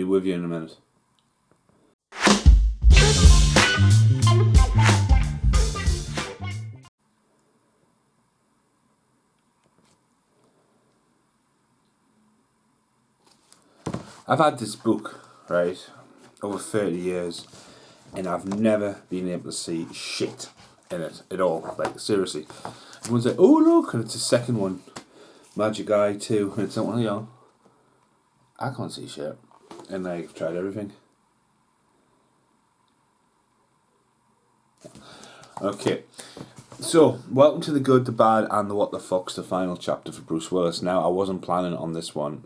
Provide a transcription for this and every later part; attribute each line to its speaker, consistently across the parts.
Speaker 1: Be with you in a minute. I've had this book, right, over 30 years, and I've never been able to see shit in it at all. Like, seriously. Everyone's like, oh, look, and it's the second one. Magic Eye 2, and it's not one, you know. I can't see shit. And I've tried everything. Okay. So, welcome to the good, the bad, and the what the fuck's the final chapter for Bruce Willis. Now, I wasn't planning on this one.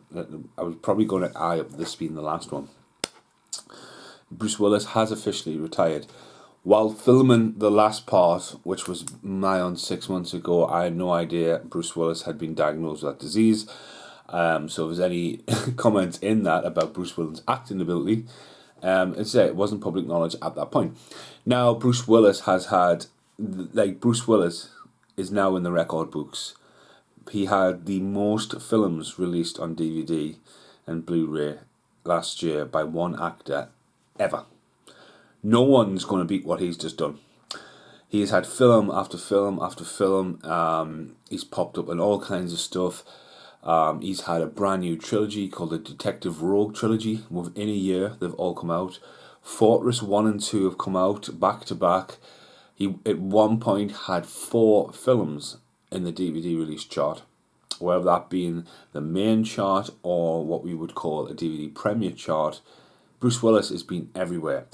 Speaker 1: I was probably going to eye up this being the last one. Bruce Willis has officially retired. While filming the last part, which was nigh on 6 months ago, I had no idea Bruce Willis had been diagnosed with that disease. So if there's any comments in that about Bruce Willis' acting ability, it wasn't public knowledge at that point. Now, Bruce Willis has had... Bruce Willis is now in the record books. He had the most films released on DVD and Blu-ray last year by one actor ever. No one's going to beat what he's just done. He has had film after film after film. He's popped up in all kinds of stuff. He's had a brand new trilogy called the Detective Rogue Trilogy. Within a year, they've all come out. Fortress 1 and 2 have come out back to back. He, at one point, had 4 films in the DVD release chart, whether that being the main chart or what we would call a DVD premiere chart. Bruce Willis has been everywhere.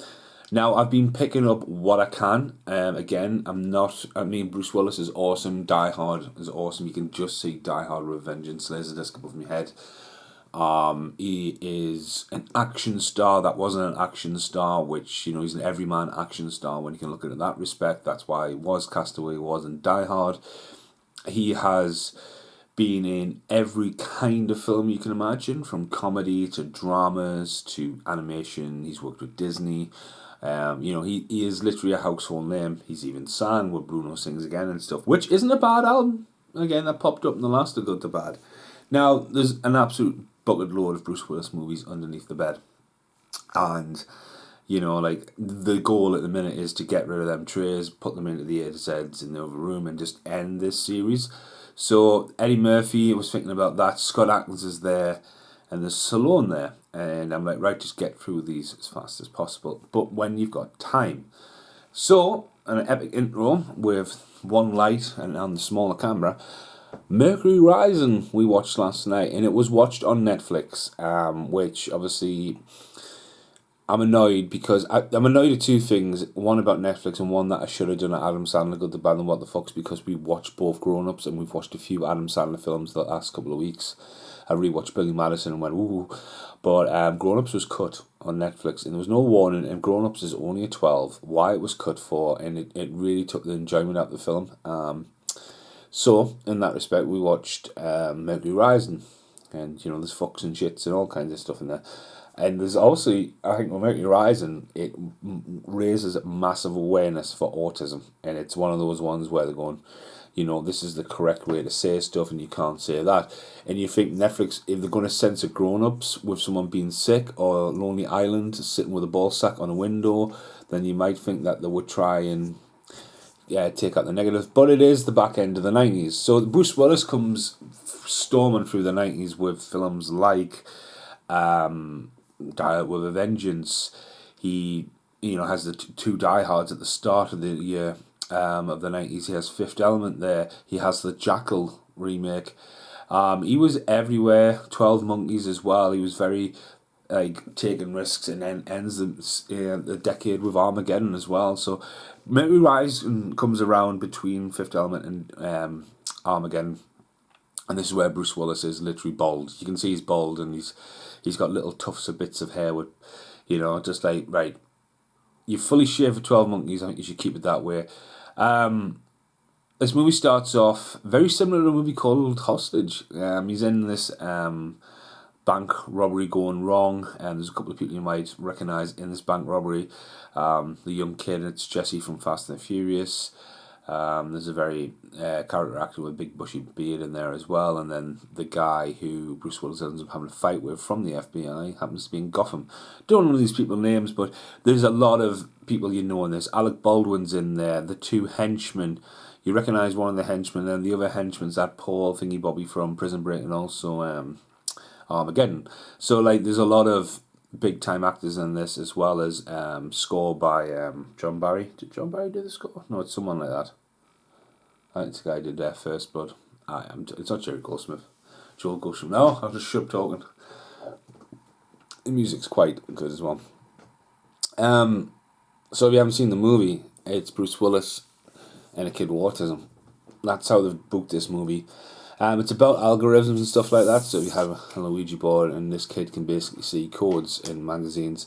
Speaker 1: Now, I've been picking up what I can. Again, Bruce Willis is awesome. Die Hard is awesome. You can just see Die Hard with Vengeance. Laserdisc above my head. He is an action star that wasn't an action star, which, you know, he's an everyman action star when you can look at it in that respect. That's why he was Castaway, he was in Die Hard. He has been in every kind of film you can imagine, from comedy to dramas to animation. He's worked with Disney. He is literally a household name. He's even sang with Bruno Sings Again and stuff, which isn't a bad album. Again, that popped up in the last of Good to Bad. Now, there's an absolute bucket load of Bruce Willis movies underneath the bed. And, you know, like, the goal at the minute is to get rid of them trays, put them into the A to Zs in the other room, and just end this series. So, Eddie Murphy, I was thinking about that. Scott Adkins is there, and there's Stallone there. And I'm like, right, just get through these as fast as possible. But when you've got time. So, an epic intro with one light and on the smaller camera. Mercury Rising we watched last night, and it was watched on Netflix, which obviously I'm annoyed because I'm annoyed at two things. One about Netflix and one that I should have done at Adam Sandler Good, the Bad and What the Fuck's, because we watched both Grown Ups and we've watched a few Adam Sandler films the last couple of weeks. I rewatched Billy Madison and went, ooh. But Grown Ups was cut on Netflix and there was no warning, and Grown Ups is only a 12. Why it was cut for, and it really took the enjoyment out of the film. So, in that respect, we watched Mercury Rising. And, you know, there's fucks and shits and all kinds of stuff in there. And there's also, I think with Mercury Rising, it raises massive awareness for autism. And it's one of those ones where they're going, you know, this is the correct way to say stuff and you can't say that. And you think Netflix, if they're going to censor grown-ups with someone being sick, or Lonely Island sitting with a ball sack on a window, then you might think that they would try and take out the negative. But it is the back end of the 90s. So Bruce Willis comes storming through the 90s with films like Die with a Vengeance. He, you know, has the two Die Hards at the start of the year of the 90s. He has Fifth Element there. He has the Jackal remake. He was everywhere. 12 Monkeys as well. He was very taking risks, and then ends the decade with Armageddon as well. So Mercury Rising comes around between Fifth Element and Armageddon, and this is where Bruce Willis is literally bald. You can see he's bald, and he's got little tufts of bits of hair with, you know, just like, right, you fully shave for 12 Monkeys. I think you should keep it that way. This movie starts off very similar to a movie called Hostage. He's in this bank robbery going wrong, and there's a couple of people you might recognise in this bank robbery. The young kid, it's Jesse from Fast and Furious. There's a very character actor with a big bushy beard in there as well, and then the guy who Bruce Willis ends up having a fight with from the FBI happens to be in Gotham. Don't know these people's names, but there's a lot of people you know in this. Alec Baldwin's in there, the two henchmen. You recognise one of the henchmen, and the other henchman's that Paul Thingy Bobby from Prison Break and also Armageddon. So like, there's a lot of big time actors in this, as well as score by John Barry. Did John Barry do the score? No, it's someone like that. I think this guy did First Blood. It's not Jerry Goldsmith. Joel Goldsmith. No, I'll just shut up talking. The music's quite good as well. So if you haven't seen the movie, it's Bruce Willis and a kid with autism. That's how they've booked this movie. It's about algorithms and stuff like that. So you have a Luigi board, and this kid can basically see codes in magazines.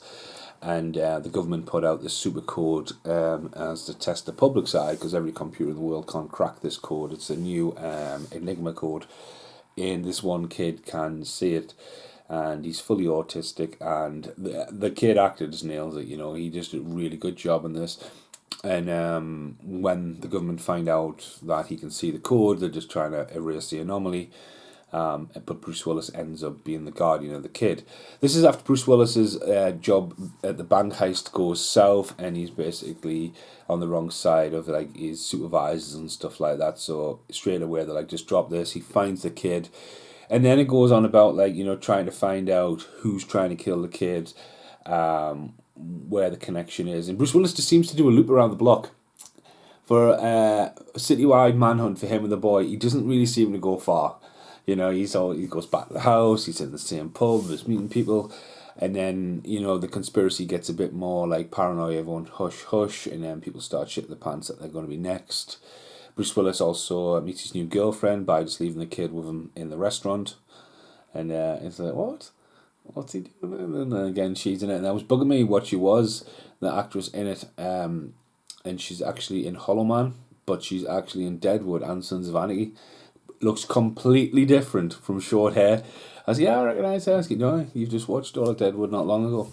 Speaker 1: And the government put out this super code as to test the public side, because every computer in the world can't crack this code. It's a new Enigma code, and this one kid can see it, and he's fully autistic. And the kid actor just nails it. You know, he just did a really good job in this. And when the government find out that he can see the code, they're just trying to erase the anomaly. But Bruce Willis ends up being the guardian of the kid. This is after Bruce Willis's job at the bank heist goes south, and he's basically on the wrong side of like his supervisors and stuff like that. So straight away they're like, just drop this. He finds the kid, and then it goes on about like, you know, trying to find out who's trying to kill the kid, where the connection is. And Bruce Willis just seems to do a loop around the block. For a citywide manhunt for him and the boy, he doesn't really seem to go far. You know, he goes back to the house, he's in the same pub, he's meeting people, and then, you know, the conspiracy gets a bit more like paranoia, everyone hush hush, and then people start shitting the pants that they're going to be next. Bruce Willis also meets his new girlfriend by just leaving the kid with him in the restaurant, and it's like, what's he doing? And then again, she's in it, and that was bugging me what she was, the actress in it, and she's actually in Hollow Man, but she's actually in Deadwood and Sons of Anarchy. Looks completely different from short hair. I was I recognise her. I was no, you've just watched all of Deadwood not long ago.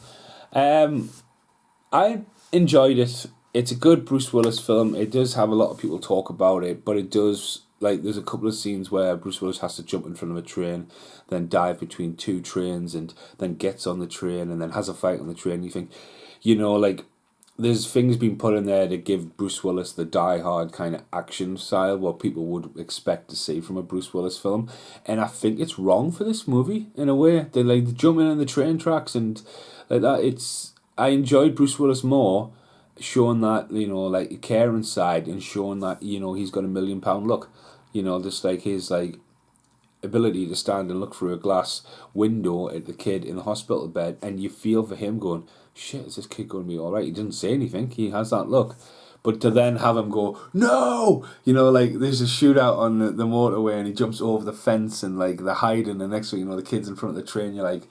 Speaker 1: I enjoyed it. It's a good Bruce Willis film. It does have a lot of people talk about it, but it does, like, there's a couple of scenes where Bruce Willis has to jump in front of a train, then dive between two trains, and then gets on the train, and then has a fight on the train. You think, you know, like, there's things being put in there to give Bruce Willis the die-hard kind of action style, what people would expect to see from a Bruce Willis film. And I think it's wrong for this movie, in a way. They like jumping in the train tracks and like that. I enjoyed Bruce Willis more showing that, you know, like, care inside, and showing that, you know, he's got a £1 million look. You know, just like his, like, ability to stand and look through a glass window at the kid in the hospital bed, and you feel for him going, shit, is this kid going to be alright? He didn't say anything, he has that look. But to then have him go, no! You know, like, there's a shootout on the motorway, and he jumps over the fence, and, like, they're hiding, and next thing you know, the kid's in front of the train, you're like,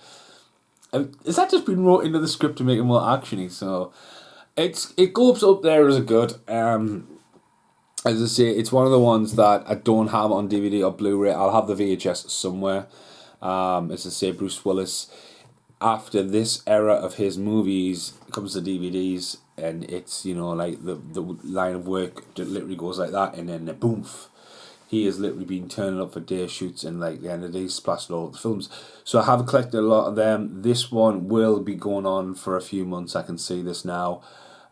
Speaker 1: is that just been wrote into the script to make it more actiony? So, it goes up there as a good. As I say, it's one of the ones that I don't have on DVD or Blu-ray. I'll have the VHS somewhere. As I say, Bruce Willis, after this era of his movies, comes to DVDs, and it's, you know, like, the line of work that literally goes like that, and then boom, he has literally been turning up for day shoots, and like the end of the day, splashed all the films. So I have collected a lot of them. This one will be going on for a few months. I can see this now.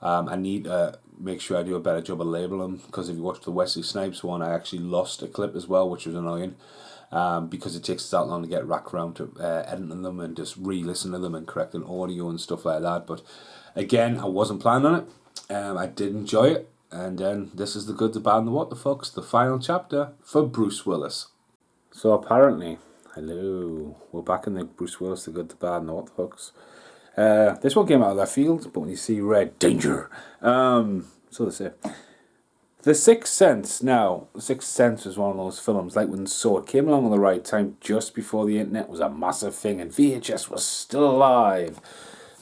Speaker 1: I need to make sure I do a better job of labeling them, because if you watch the Wesley Snipes one, I actually lost a clip as well, which was annoying, because it takes us that long to get back around to editing them and just re-listen to them and correcting audio and stuff like that. But again, I wasn't planning on it. I did enjoy it, and then this is the good, the bad, and the what the fucks, the final chapter for Bruce Willis. So apparently, hello, we're back in the Bruce Willis, the good, the bad, and the what the fucks. This one came out of left field, but when you see red, danger. So they say. The Sixth Sense. Now, The Sixth Sense was one of those films, like when Saw came along at the right time, just before the internet was a massive thing, and VHS was still alive.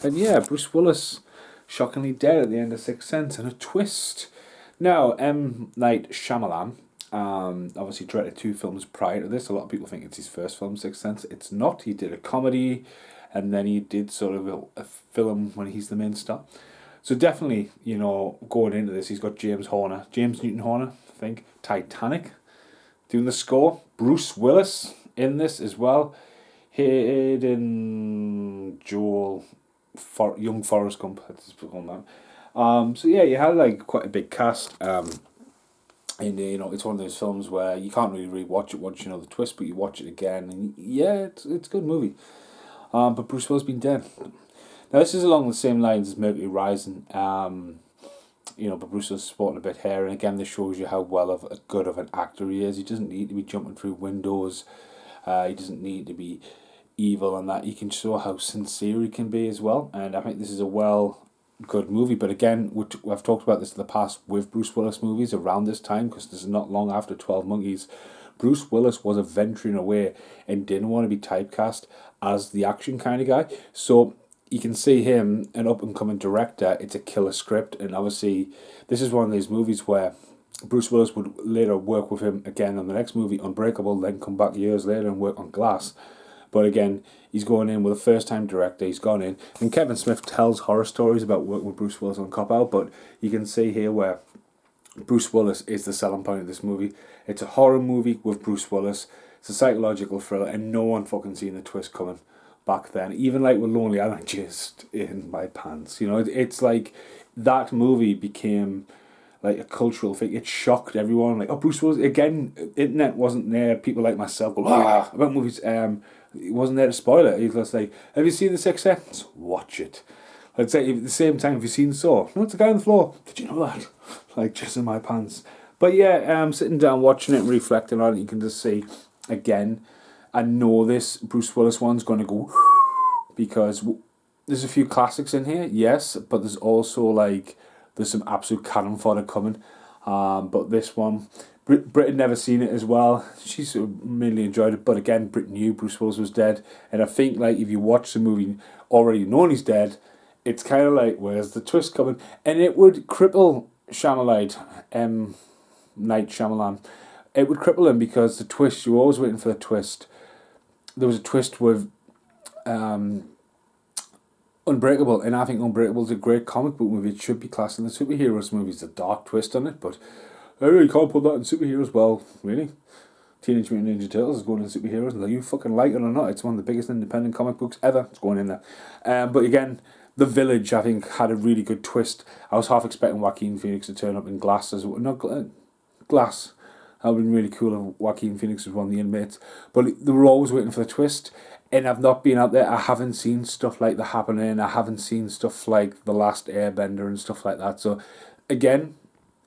Speaker 1: And yeah, Bruce Willis shockingly dead at the end of Sixth Sense, and a twist. Now, M. Night Shyamalan, obviously directed 2 films prior to this. A lot of people think it's his first film, Sixth Sense. It's not. He did a comedy, and then he did sort of a film when he's the main star. So definitely, you know, going into this, he's got James Newton Horner, I think, Titanic, doing the score. Bruce Willis in this as well. Hayden Joel, young Forrest Gump, that's his full name. So yeah, you had like quite a big cast. And you know, it's one of those films where you can't really rewatch it once you know the twist, but you watch it again, and yeah, it's a good movie. But Bruce Willis been dead. Now this is along the same lines as Mercury Rising. You know, but Bruce Willis is sporting a bit hair, and again, this shows you how good of an actor he is. He doesn't need to be jumping through windows. He doesn't need to be evil and that. He can show how sincere he can be as well, and I think this is a good movie. But again, we've talked about this in the past with Bruce Willis movies around this time, because this is not long after 12 Monkeys. Bruce Willis was venturing away and didn't want to be typecast as the action kind of guy. So you can see him, an up-and-coming director, it's a killer script, and obviously this is one of these movies where Bruce Willis would later work with him again on the next movie, Unbreakable, then come back years later and work on Glass. But again, he's going in with a first-time director. He's gone in, and Kevin Smith tells horror stories about working with Bruce Willis on Cop Out. But you can see here where Bruce Willis is the selling point of this movie. It's a horror movie with Bruce Willis. It's a psychological thriller, and no one fucking seen the twist coming back then. Even like with Lonely Island, just in my pants. You know, it's like that movie became like a cultural thing. It shocked everyone. Like, oh, Bruce Willis again. Internet wasn't there. People like myself go about movies. He wasn't there to spoil it. He was like, have you seen The Sixth Sense? Watch it. I'd say at the same time, have you seen Saw? No, it's a guy on the floor. Did you know that? Like, just in my pants. But yeah, sitting down watching it and reflecting on it, you can just see, again, I know this Bruce Willis one's going to go because there's a few classics in here, yes, but there's also like, there's some absolute cannon fodder coming. But this one, Brit had never seen it as well. She's mainly enjoyed it, but again, Brit knew Bruce Willis was dead, and I think like if you watch the movie already knowing he's dead, it's kind of like, where's the twist coming? And it would cripple Night Shyamalan. It would cripple him because the twist, you're always waiting for the twist. There was a twist with Unbreakable, and I think Unbreakable is a great comic book movie. It should be classed in the superheroes movies. A dark twist on it, but you can't put that in superheroes. Well, really? Teenage Mutant Ninja Turtles is going in superheroes, and you fucking like it or not, it's one of the biggest independent comic books ever. It's going in there. But again, The Village, I think, had a really good twist. I was half expecting Joaquin Phoenix to turn up in Glass as well. Not Glass. That would have been really cool if Joaquin Phoenix was one of the inmates. But they were always waiting for the twist. And I've not been out there. I haven't seen stuff like The Happening. I haven't seen stuff like The Last Airbender and stuff like that. So, again,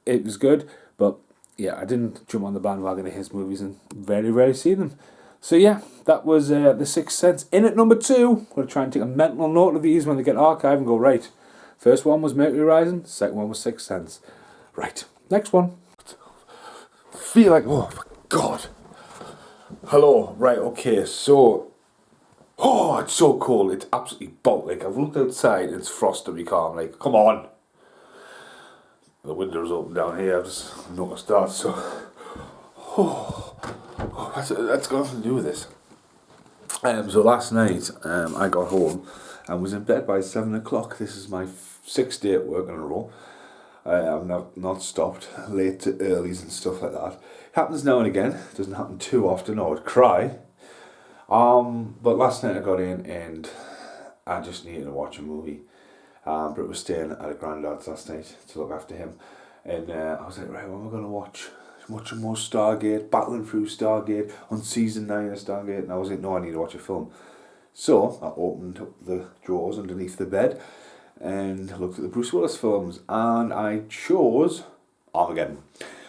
Speaker 1: it was good. But, yeah, I didn't jump on the bandwagon of his movies and very rarely see them. So, yeah, that was The Sixth Sense. In at number 2, I'm going to try and take a mental note of these when they get archived and go, right, first one was Mercury Rising, second one was Sixth Sense. Right, next one. Feel like, oh my god. Hello, right, okay, so, oh, it's so cold, it's absolutely Baltic. I've looked outside and it's frosty calm, like, come on. The window's open down here, I've just noticed that, so, that's got nothing to do with this. So last night, I got home and was in bed by 7 o'clock. This is my 6th day at work in a row. I've not stopped, late to earlys and stuff like that. It happens now and again, it doesn't happen too often, I would cry. But last night I got in and I just needed to watch a movie. Britt was staying at a granddad's last night to look after him. And I was like, right, what am I going to watch? Watching more Stargate, battling through Stargate, on season 9 of Stargate. And I was like, no, I need to watch a film. So I opened up the drawers underneath the bed and looked at the Bruce Willis films, and I chose Armageddon.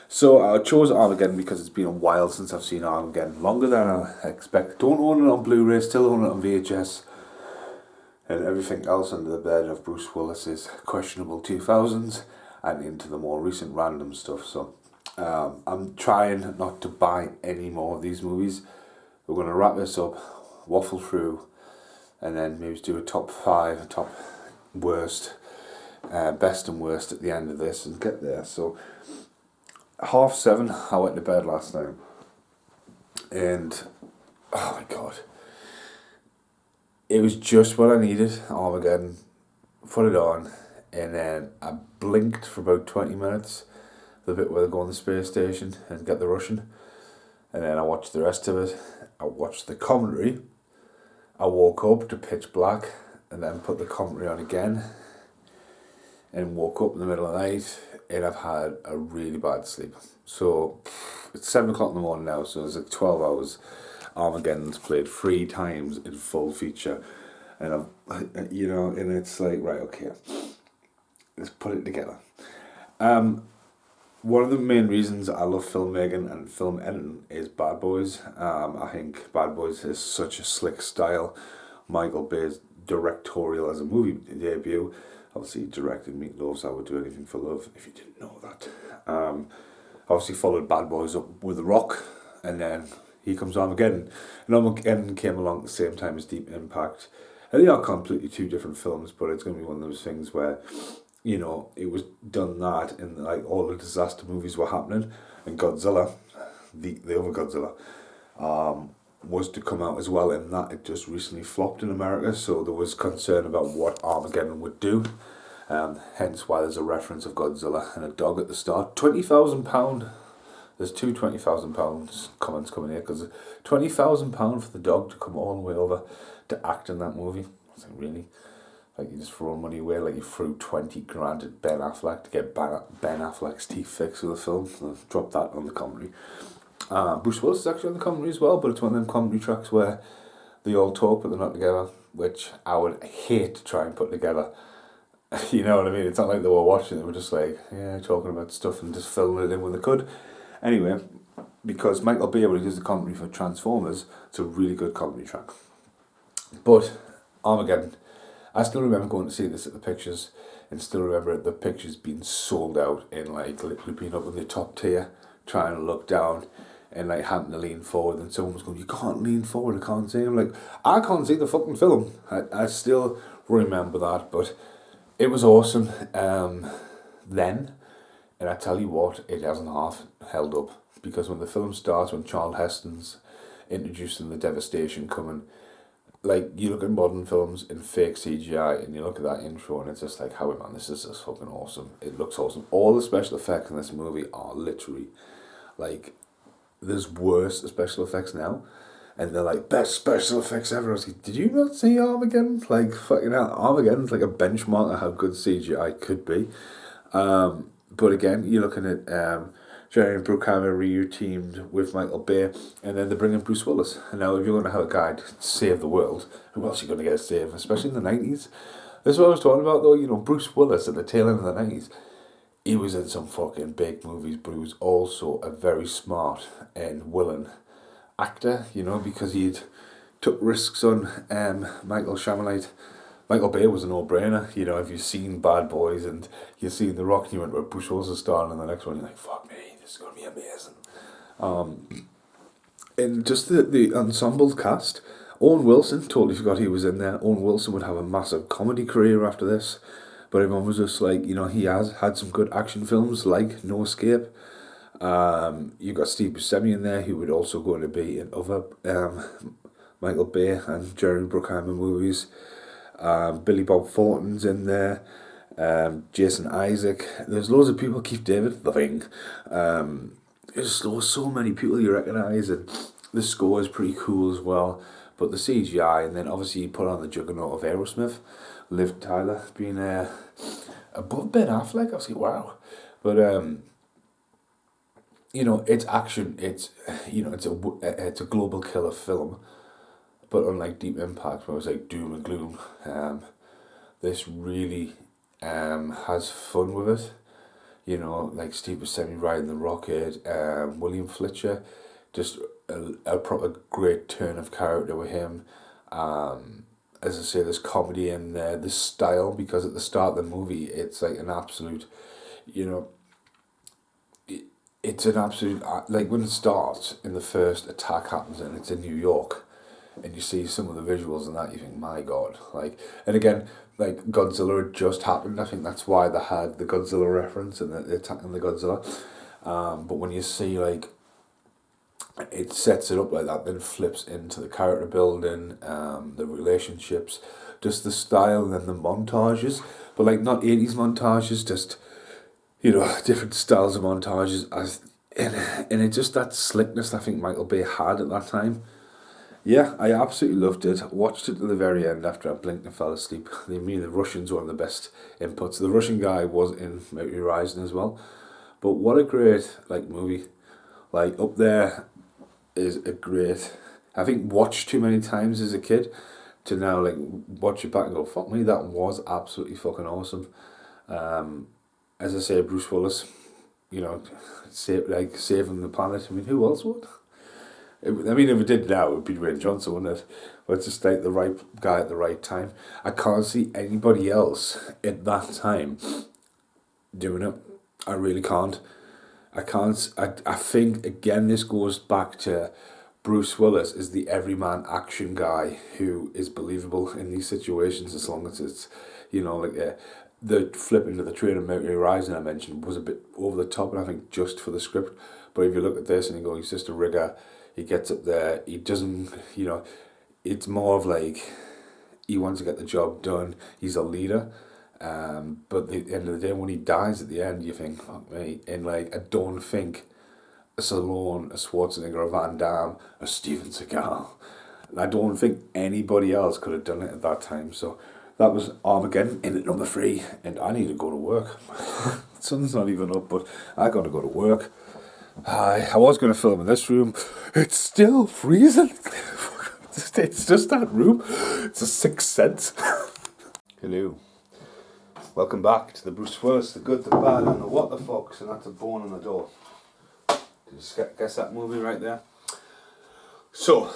Speaker 1: So I chose Armageddon because it's been a while since I've seen Armageddon, longer than I expect. Don't own it on Blu-ray, still own it on VHS, and everything else under the bed of Bruce Willis is questionable 2000s and into the more recent random stuff. So I'm trying not to buy any more of these movies. We're going to wrap this up, waffle through, and then maybe do a top 5, top worst, best and worst at the end of this and get there. So 7:30 I went to bed last night, and oh my god, it was just what I needed. Armageddon, put it on, and then I blinked for about 20 minutes, the bit where they go on the space station and get the Russian, and then I watched the rest of it. I watched the commentary. I woke up to pitch black, and then put the commentary on again, and woke up in the middle of the night, and I've had a really bad sleep. So it's 7 o'clock in the morning now, so it's like 12 hours. Armageddon's played 3 times in full feature, and and it's like, right, okay, let's put it together. One of the main reasons I love filmmaking and film editing is Bad Boys. I think Bad Boys is such a slick style. Michael Bay's directorial as a movie debut. Obviously, he directed Meatloaf's I Would Do Anything for Love, if you didn't know that. Obviously, followed Bad Boys up with The Rock, and then he comes Armageddon. And Armageddon came along at the same time as Deep Impact. And they are completely 2 different films, but it's going to be one of those things where, it was done that, and like all the disaster movies were happening, and Godzilla, the other Godzilla, was to come out as well, and that it just recently flopped in America, so there was concern about what Armageddon would do. Hence why there's a reference of Godzilla and a dog at the start. £20,000. There's 2 £20,000 comments coming here, because £20,000 for the dog to come all the way over to act in that movie. I think, really? Like, you just throw money away, like you threw 20 grand at Ben Affleck to get Ben Affleck's teeth fixed with a film. So drop that on the commentary. Bruce Willis is actually on the commentary as well, but it's one of them commentary tracks where they all talk but they're not together, which I would hate to try and put together. You know what I mean? It's not like they were watching, they were just like, yeah, talking about stuff and just filling it in when they could. Anyway, because Michael Bay, when he does the commentary for Transformers, it's a really good commentary track. But Armageddon, I still remember going to see this at the pictures, and still remember the pictures being sold out, and like literally being up in the top tier, trying to look down, and like having to lean forward, and someone was going, "You can't lean forward, I can't see." I'm like, I can't see the fucking film. I still remember that, but it was awesome then, and I tell you what, it hasn't half held up, because when the film starts, when Charles Heston's introducing the devastation coming, like, you look at modern films in fake CGI, and you look at that intro, and it's just like, Howie, man, this is just fucking awesome. It looks awesome. All the special effects in this movie are literally, like, there's worse special effects now, and they're like, best special effects ever. I was like, did you not see Armageddon? Like, fucking hell, Armageddon's like a benchmark of how good CGI could be. But again, you're looking at Jerry Bruckheimer re-teamed with Michael Bay, and then they bring in Bruce Willis. And now, if you're going to have a guy to save the world, who else are you going to get to save, especially in the 90s? This is what I was talking about, though. Bruce Willis at the tail end of the 90s, he was in some fucking big movies, but he was also a very smart and willing actor, because he'd took risks on Michael Shyamalan. Michael Bay was a no-brainer. If you've seen Bad Boys and you've seen The Rock and you went, well, Bruce Willis is starring in the next one, you're like, fuck me, this is going to be amazing. And just the ensemble cast, Owen Wilson, totally forgot he was in there. Owen Wilson would have a massive comedy career after this, but everyone was just like, he has had some good action films like No Escape. You've got Steve Buscemi in there, who would also going to be in other Michael Bay and Jerry Bruckheimer movies. Billy Bob Thornton's in there, Jason Isaac. There's loads of people. Keith David, The Thing. There's so many people you recognise, and the score is pretty cool as well. But the CGI, and then obviously you put on the juggernaut of Aerosmith, Liv Tyler being above Ben Affleck. I was like, wow. But it's action. It's it's a global killer film. But unlike Deep Impact, where it was like doom and gloom, this really has fun with it. Like Steve Buscemi riding the rocket, William Fletcher, just a proper great turn of character with him. As I say, there's comedy in there, this style, because at the start of the movie, it's like an absolute, it's an absolute, like when it starts and the first attack happens and it's in New York, and you see some of the visuals and that, you think, my God. And again, Godzilla had just happened. I think that's why they had the Godzilla reference and the attack on the Godzilla. But when you see, it sets it up like that, then flips into the character building, the relationships, just the style and the montages, but like not 80s montages, just, you know, different styles of montages, and it just that slickness I think Michael Bay had at that time. Yeah, I absolutely loved it. Watched it to the very end after I blinked and fell asleep. I mean, the Russians were one of the best inputs. The Russian guy was in Mercury Rising as well. But what a great like movie. Like Up There is a great, I think watched too many times as a kid to now like watch it back and go, fuck me, that was absolutely fucking awesome. As I say, Bruce Willis, you know, saving the planet. I mean, who else would? I mean, if it did now, it would be Dwayne Johnson, wouldn't it? But it's just like the right guy at the right time. I can't see anybody else at that time doing it. I really can't. I can't. I think, again, this goes back to Bruce Willis is the everyman action guy who is believable in these situations as long as it's, you know, like the flip into the train of Mercury Rising I mentioned was a bit over the top, and I think just for the script. But if you look at this and you go, he's just a rigger. He gets up there, he doesn't, you know, it's more of like, he wants to get the job done, he's a leader, but at the end of the day, when he dies at the end, you think, fuck me, and like, I don't think a Stallone, a Schwarzenegger, a Van Damme, a Steven Seagal, I don't think anybody else could have done it at that time, so that was Armageddon in at number 3, and I need to go to work. The sun's not even up, but I got to go to work. I was going to film in this room. It's still freezing. It's just that room. It's a sixth sense. Hello. Welcome back to the Bruce Willis, the good, the bad, and the what the fucks, and that's a bone on the door. Did you guess that movie right there? So,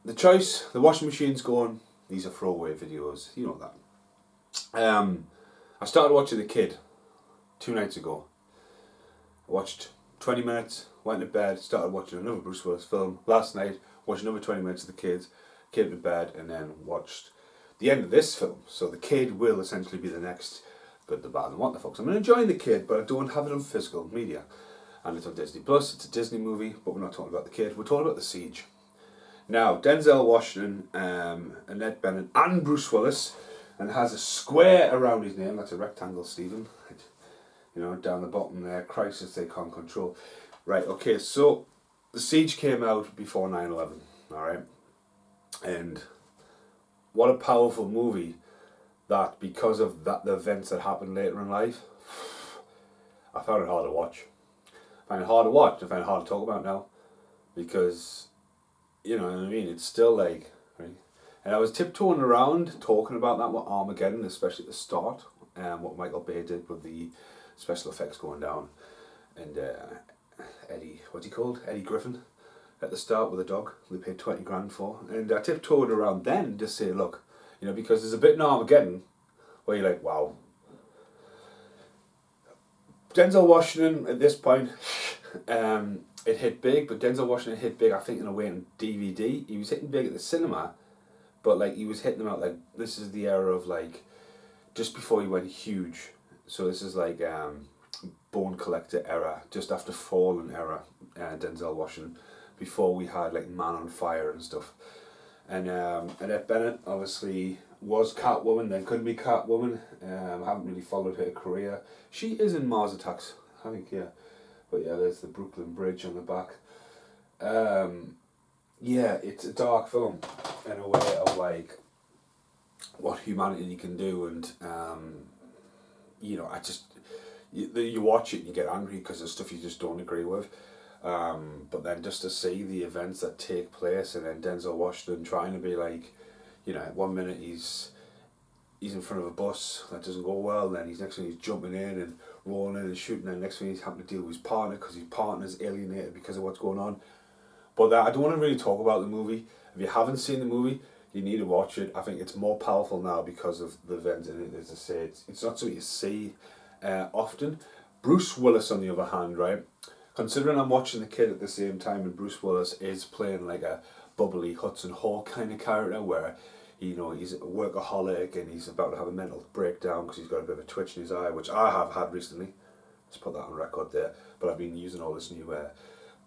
Speaker 1: the choice, the washing machine's going, these are throwaway videos, you know that. I started watching The Kid 2 nights ago. I watched 20 minutes, went to bed, started watching another Bruce Willis film. Last night, watched another 20 minutes of The Kid, came to bed, and then watched the end of this film. So The Kid will essentially be the next good, the bad, and what the fuck. So I'm enjoying The Kid, but I don't have it on physical media. And it's on Disney Plus, it's a Disney movie, but we're not talking about The Kid, we're talking about The Siege. Now, Denzel Washington, Annette Bening, and Bruce Willis, and has a square around his name, that's a rectangle, Stephen. You know, down the bottom there, crisis they can't control. Right, okay, so The Siege came out before 9/11, alright? And what a powerful movie that, because of that, the events that happened later in life, I found it hard to watch. I find it hard to watch, I find it hard to talk about now, because, you know what I mean, it's still like, right? And I was tiptoeing around talking about that with Armageddon, especially at the start, what Michael Bay did with the special effects going down, and Eddie, what's he called? Eddie Griffin at the start with a dog they paid 20 grand for, and I tiptoed around then to say, look, you know, because there's a bit in Armageddon where you're like, wow. Denzel Washington at this point, it hit big, but Denzel Washington hit big, I think, in a way in DVD. He was hitting big at the cinema, but like he was hitting them out like, this is the era of like, just before he went huge. So this is like Bone Collector era, just after Fallen era, Denzel Washington, before we had like Man on Fire and stuff. And Annette Bening obviously was Catwoman, then couldn't be Catwoman. I haven't really followed her career. She is in Mars Attacks, I think, yeah. But yeah, there's the Brooklyn Bridge on the back. Yeah, it's a dark film in a way of like what humanity can do, and you know, you watch it and you get angry because there's stuff you just don't agree with. But then just to see the events that take place, and then Denzel Washington trying to be like, you know, 1 minute he's in front of a bus that doesn't go well, then next thing he's jumping in and rolling in and shooting, and next thing he's having to deal with his partner because his partner's alienated because of what's going on. But I don't want to really talk about the movie. If you haven't seen the movie, you need to watch it. I think it's more powerful now because of the events in it. As I say, it's not something you see often. Bruce Willis, on the other hand, right? Considering I'm watching The Kid at the same time, and Bruce Willis is playing like a bubbly Hudson Hall kind of character, where, you know, he's a workaholic and he's about to have a mental breakdown because he's got a bit of a twitch in his eye, which I have had recently. Let's put that on record there. But I've been using all this new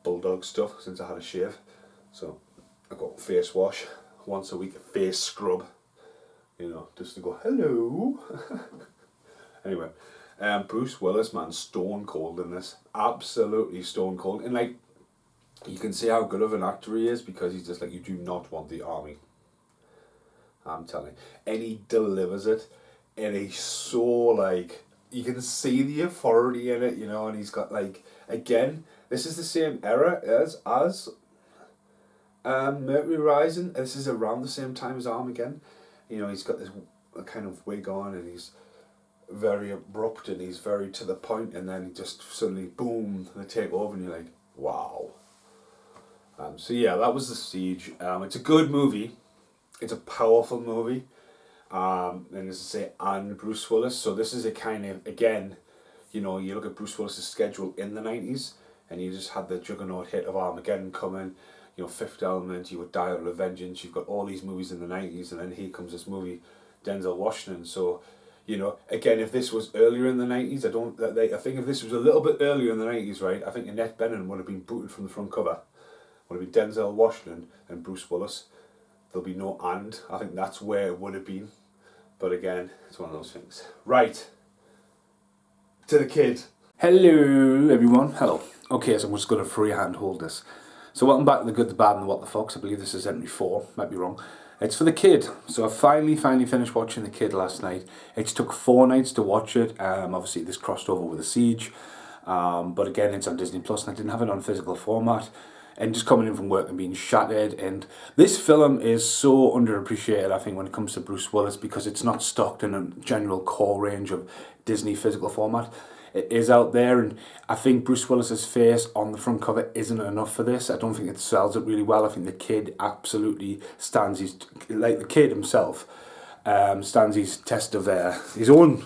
Speaker 1: bulldog stuff since I had a shave. So I've got face wash once a week, a face scrub, you know, just to go, hello. Anyway, Bruce Willis, man, stone cold in this. Absolutely stone cold. And, like, you can see how good of an actor he is because he's just like, you do not want the army. I'm telling you. And he delivers it. And he's so, like, you can see the authority in it, you know, and he's got, like, again, this is the same era as Mercury Rising. This is around the same time as Armageddon. You know, he's got this kind of wig on, and he's very abrupt, and he's very to the point, and then he just suddenly, boom, they take over, and you're like, wow. So yeah, that was The Siege. It's a good movie. It's a powerful movie. And as I say, and Bruce Willis. So this is a kind of, again, you know, you look at Bruce Willis's schedule in the 90s, and you just had the juggernaut hit of Armageddon coming, you know, Fifth Element, you would Die Out of Vengeance, you've got all these movies in the 90s, and then here comes this movie, Denzel Washington. So, you know, again, if this was earlier in the 90s, I think if this was a little bit earlier in the 90s, right, I think Annette Bening would have been booted from the front cover. Would have been Denzel Washington and Bruce Willis. There'll be no and. I think that's where it would have been. But again, it's one of those things. Right. To the kid. Hello, everyone. Hello. Okay, so I'm just going to freehand hold this. So welcome back to The Good, The Bad and The What The Fox. I believe this is entry 4. Might be wrong. It's for The Kid. So I finally finished watching The Kid last night. It took 4 nights to watch it. Obviously, this crossed over with The Siege. But again, it's on Disney Plus, and I didn't have it on physical format. And just coming in from work and being shattered. And this film is so underappreciated, I think, when it comes to Bruce Willis, because it's not stocked in a general core range of Disney physical format. It is out there, and I think Bruce Willis's face on the front cover isn't enough for this. I don't think it sells it really well. I think the kid absolutely stands his, like the kid himself, stands his test of his own,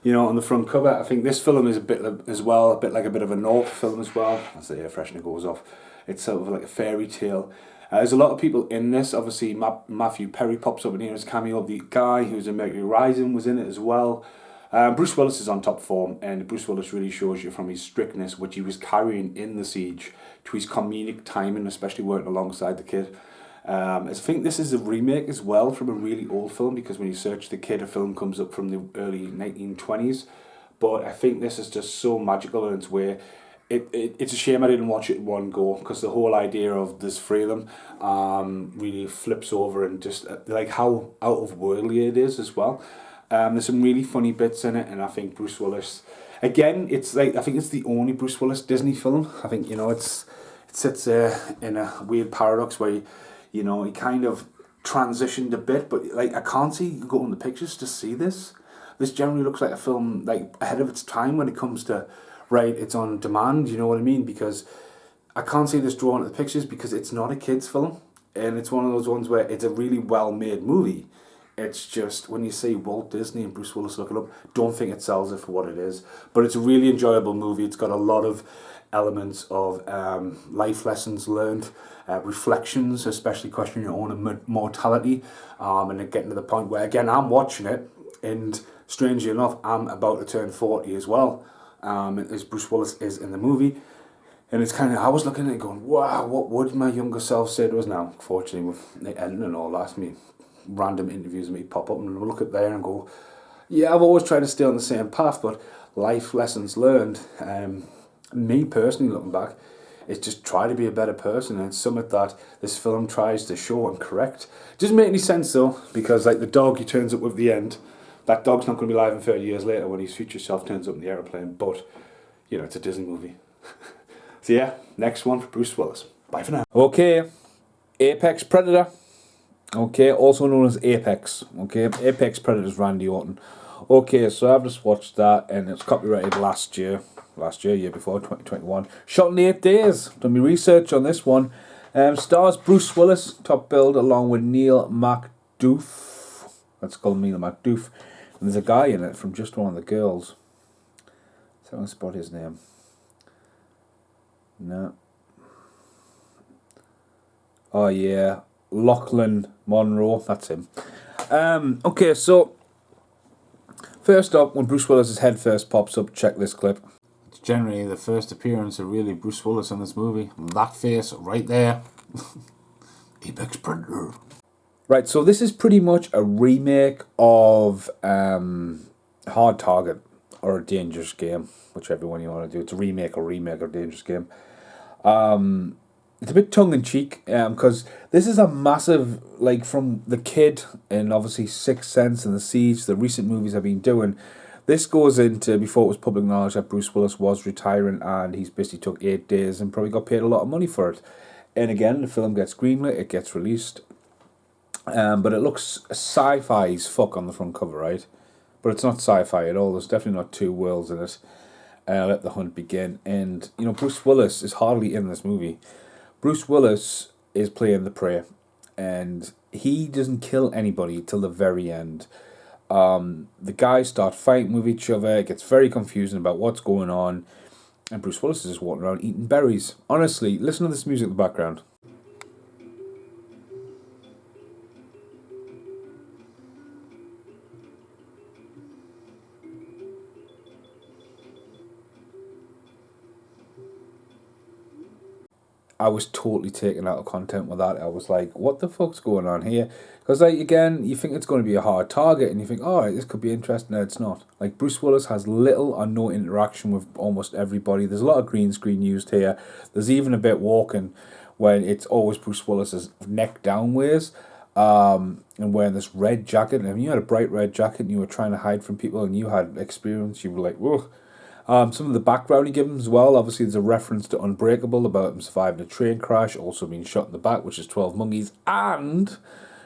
Speaker 1: you know, on the front cover. I think this film is a bit as well, a bit like a bit of a North film as well, as the air freshener goes off. It's sort of like a fairy tale. There's a lot of people in this. Obviously, Matthew Perry pops up in here as cameo. The guy who's in Mercury Rising was in it as well. Bruce Willis is on top form, and Bruce Willis really shows you from his strictness, which he was carrying in The Siege, to his comedic timing, especially working alongside the kid. I think this is a remake as well from a really old film, because when you search The Kid, a film comes up from the early 1920s. But I think this is just so magical in its way. It's a shame I didn't watch it in one go, because the whole idea of there's 3 of them really flips over, and just like how out of worldly it is as well. There's some really funny bits in it, and I think Bruce Willis, again, it's like, I think it's the only Bruce Willis Disney film. I think, you know, it sits in a weird paradox where, you know, he kind of transitioned a bit, but like I can't see you go in the pictures to see this. This generally looks like a film like ahead of its time when it comes to, right, it's on demand, you know what I mean? Because I can't see this drawn to the pictures, because it's not a kid's film, and it's one of those ones where it's a really well-made movie. It's just, when you see Walt Disney and Bruce Willis, look it up, don't think it sells it for what it is. But it's a really enjoyable movie. It's got a lot of elements of life lessons learned, reflections, especially questioning your own mortality, and getting to the point where, again, I'm watching it, and strangely enough, I'm about to turn 40 as well, as Bruce Willis is in the movie. And it's kind of, I was looking at it going, wow, what would my younger self say to us now? Fortunately, with the editing and all that, random interviews of me pop up, and I'll look at there and go, yeah, I've always tried to stay on the same path, but life lessons learned, me personally looking back, is just try to be a better person, and it's something that this film tries to show and correct. It doesn't make any sense though, because like the dog he turns up with at the end, that dog's not going to be alive in 30 years later when his future self turns up in the aeroplane, but you know, it's a Disney movie. So yeah, next one for Bruce Willis. Bye for now. Okay, Apex Predator. Okay, also known as Apex. Okay, Apex Predator's Randy Orton. Okay, so I've just watched that, and it's copyrighted last year, year before, 2021. Shot in 8 days. Done my research on this one. Stars Bruce Willis, top billed, along with Neil McDough. Let's call him Neil McDough. And there's a guy in it from just one of the girls. So I can spot his name. No. Oh yeah, Lachlan Monroe, that's him. Okay, so first up, when Bruce Willis's head first pops up, check this clip. It's generally the first appearance of really Bruce Willis in this movie. That face right there. Apex Predator. Right, so this is pretty much a remake of Hard Target or A Dangerous Game, whichever one you want to do. It's a remake or Dangerous Game. It's a bit tongue in cheek because this is a massive, like, from The Kid and obviously Sixth Sense and The Siege, the recent movies I've been doing. This goes into before it was public knowledge that Bruce Willis was retiring, and he's basically took 8 days and probably got paid a lot of money for it. And again, the film gets greenlit, it gets released, but it looks sci-fi as fuck on the front cover, right? But it's not sci-fi at all. There's definitely not two worlds in it. Let the hunt begin, and you know Bruce Willis is hardly in this movie. Bruce Willis is playing the prey, and he doesn't kill anybody till the very end. The guys start fighting with each other. It gets very confusing about what's going on, and Bruce Willis is just walking around eating berries. Honestly, listen to this music in the background. I was totally taken out of content with that. I was like, what the fuck's going on here? Because, like, again, you think it's going to be a hard target, and you think, all right, this could be interesting. No, it's not. Like, Bruce Willis has little or no interaction with almost everybody. There's a lot of green screen used here. There's even a bit walking when it's always Bruce Willis's neck downwards, and wearing this red jacket. And if you had a bright red jacket and you were trying to hide from people and you had experience, you were like, whoa. Some of the background he gives him as well. Obviously, there's a reference to Unbreakable about him surviving a train crash, also being shot in the back, which is 12 Monkeys, and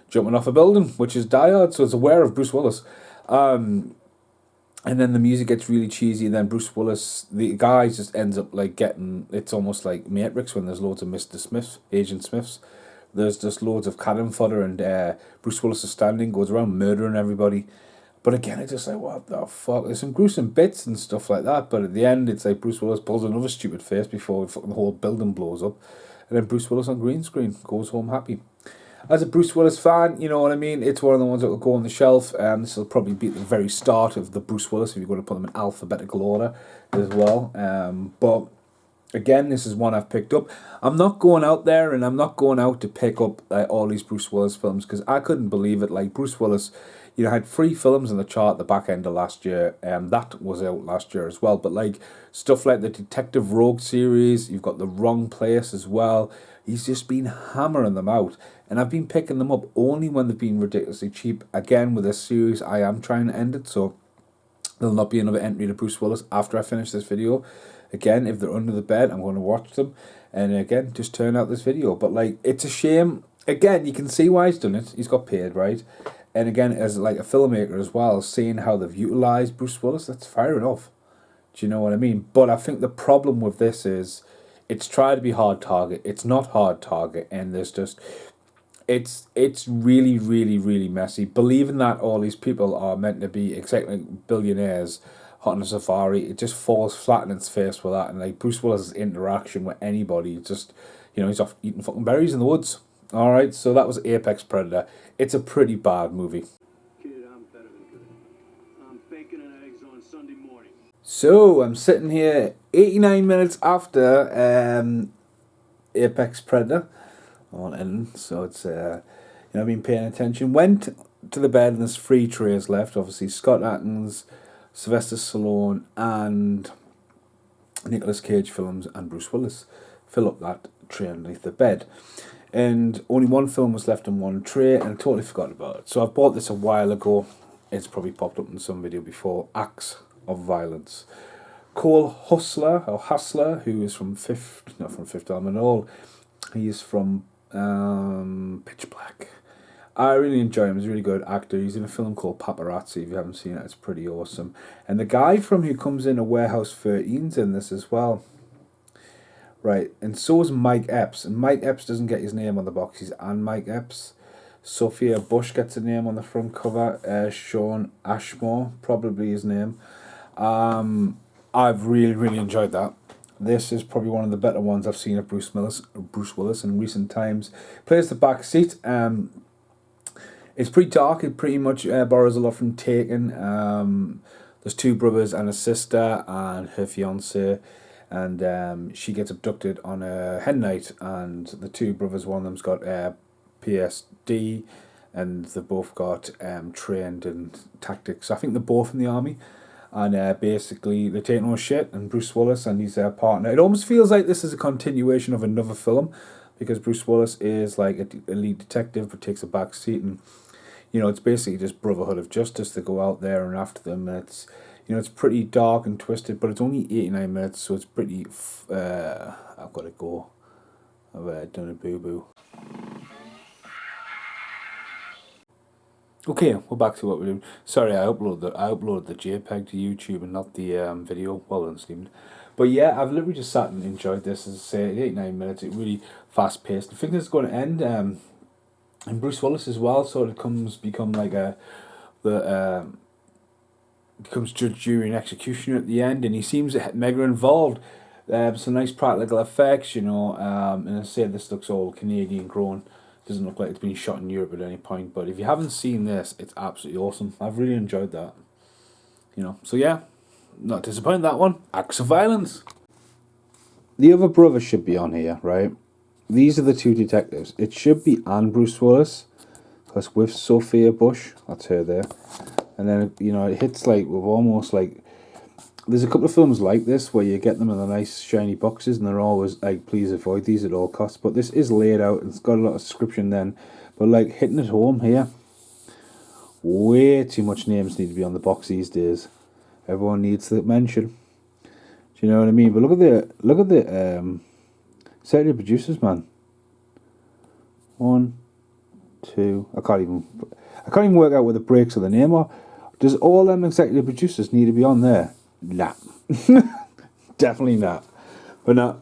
Speaker 1: jumping off a building, which is Die Hard. So it's aware of Bruce Willis. And then the music gets really cheesy, and then Bruce Willis, the guy just ends up like getting. It's almost like Matrix when there's loads of Mr. Smith, Agent Smiths. There's just loads of cannon fodder, and Bruce Willis is standing, goes around murdering everybody. But again, it's just like, what the fuck? There's some gruesome bits and stuff like that, but at the end, it's like Bruce Willis pulls another stupid face before fucking the whole building blows up, and then Bruce Willis on green screen goes home happy. As a Bruce Willis fan, you know what I mean? It's one of the ones that will go on the shelf. This will probably be at the very start of the Bruce Willis, if you're going to put them in alphabetical order as well. But again, this is one I've picked up. I'm not going out there and I'm not going out to pick up all these Bruce Willis films because I couldn't believe it. Like, Bruce Willis, you know, had 3 films in the chart at the back end of last year. That was out last year as well. But like stuff like the Detective Rogue series, you've got The Wrong Place as well. He's just been hammering them out. And I've been picking them up only when they've been ridiculously cheap. Again, with this series, I am trying to end it, so there'll not be another entry to Bruce Willis after I finish this video. Again, if they're under the bed, I'm going to watch them. And again, just turn out this video. But like, it's a shame. Again, you can see why he's done it. He's got paid, right? And again, as like a filmmaker as well, seeing how they've utilised Bruce Willis, that's fair enough. Do you know what I mean? But I think the problem with this is it's tried to be Hard Target. It's not Hard Target. And there's just... It's really, really, really messy. Believing that all these people are meant to be executive billionaires hot on a safari, it just falls flat in its face with that. And like Bruce Willis' interaction with anybody, just, you know, he's off eating fucking berries in the woods. All right, so that was Apex Predator. It's a pretty bad movie.
Speaker 2: Kid, I'm better than good. I'm bacon and eggs on Sunday morning.
Speaker 1: So I'm sitting here 89 minutes after Apex Predator on end, so it's you know, I've been paying attention. Went to the bed and there's 3 trays left. Obviously Scott Adkins, Sylvester Stallone, and Nicolas Cage films, and Bruce Willis fill up that tray underneath the bed. And only one film was left in one tray, and I totally forgot about it. So I bought this a while ago. It's probably popped up in some video before. Acts of Violence. Cole Hustler, who is from not from Fifth Element at all. He's from Pitch Black. I really enjoy him. He's a really good actor. He's in a film called Paparazzi. If you haven't seen it, it's pretty awesome. And the guy from who comes in a Warehouse 13's in this as well. Right, and so is Mike Epps. And Mike Epps doesn't get his name on the box. He's and Mike Epps. Sophia Bush gets a name on the front cover. Sean Ashmore, probably his name. I've really, really enjoyed that. This is probably one of the better ones I've seen of Bruce Willis in recent times. Plays the back seat. It's pretty dark. It pretty much borrows a lot from Taken. There's 2 brothers and a sister and her fiance, and she gets abducted on a hen night. And the 2 brothers, one of them's got PSD, and they've both got trained in tactics. I think they're both in the army, and basically they take no shit. And Bruce Willis and his partner. It almost feels like this is a continuation of another film, because Bruce Willis is like a lead detective but takes a back seat, and it's basically just Brotherhood of Justice. They go out there and after them. And it's it's pretty dark and twisted, but it's only 89 minutes, so it's pretty. I've got to go. I've done a boo boo. Okay, we're back to what we're doing. Sorry, I uploaded the JPEG to YouTube and not the video. Well done, Stephen. But yeah, I've literally just sat and enjoyed this. As I say, 89 minutes. It really fast paced. I think it's going to end. And Bruce Willis as well sort of become like becomes judge, jury, and executioner at the end, and he seems mega involved. Some nice practical effects, and I say this looks all Canadian grown. Doesn't look like it's been shot in Europe at any point, but if you haven't seen this, it's absolutely awesome. I've really enjoyed that. So yeah, not disappointed that one. Acts of violence. The other brother should be on here, right? These are the two detectives. It should be Anne Bruce Willis, because with Sophia Bush, that's her there. And then, it hits like with almost like... There's a couple of films like this where you get them in the nice shiny boxes and they're always like, please avoid these at all costs. But this is laid out. It's got a lot of description then. But like hitting it home here, way too much names need to be on the box these days. Everyone needs the mention. Do you know what I mean? But look at the set of producers, man. 1, 2. I can't even work out where the breaks of the name are. Does all them executive producers need to be on there? Nah. Definitely not. But no.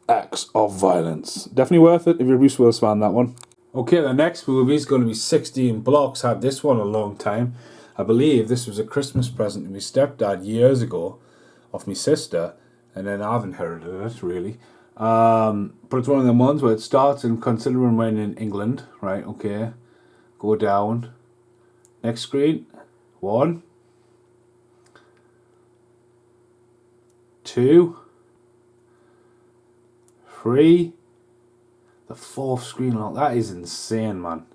Speaker 1: Acts of Violence. Definitely worth it if you're a Bruce Willis fan, that one. Okay, the next movie is going to be 16 Blocks. Had this one a long time. I believe this was a Christmas present to my stepdad years ago off my sister, and then I've inherited it, really. But it's one of them ones where it starts in considering when in England, right? Okay. Go down. Next screen. 1, 2, 3. The 4th screen lock. That is insane, man.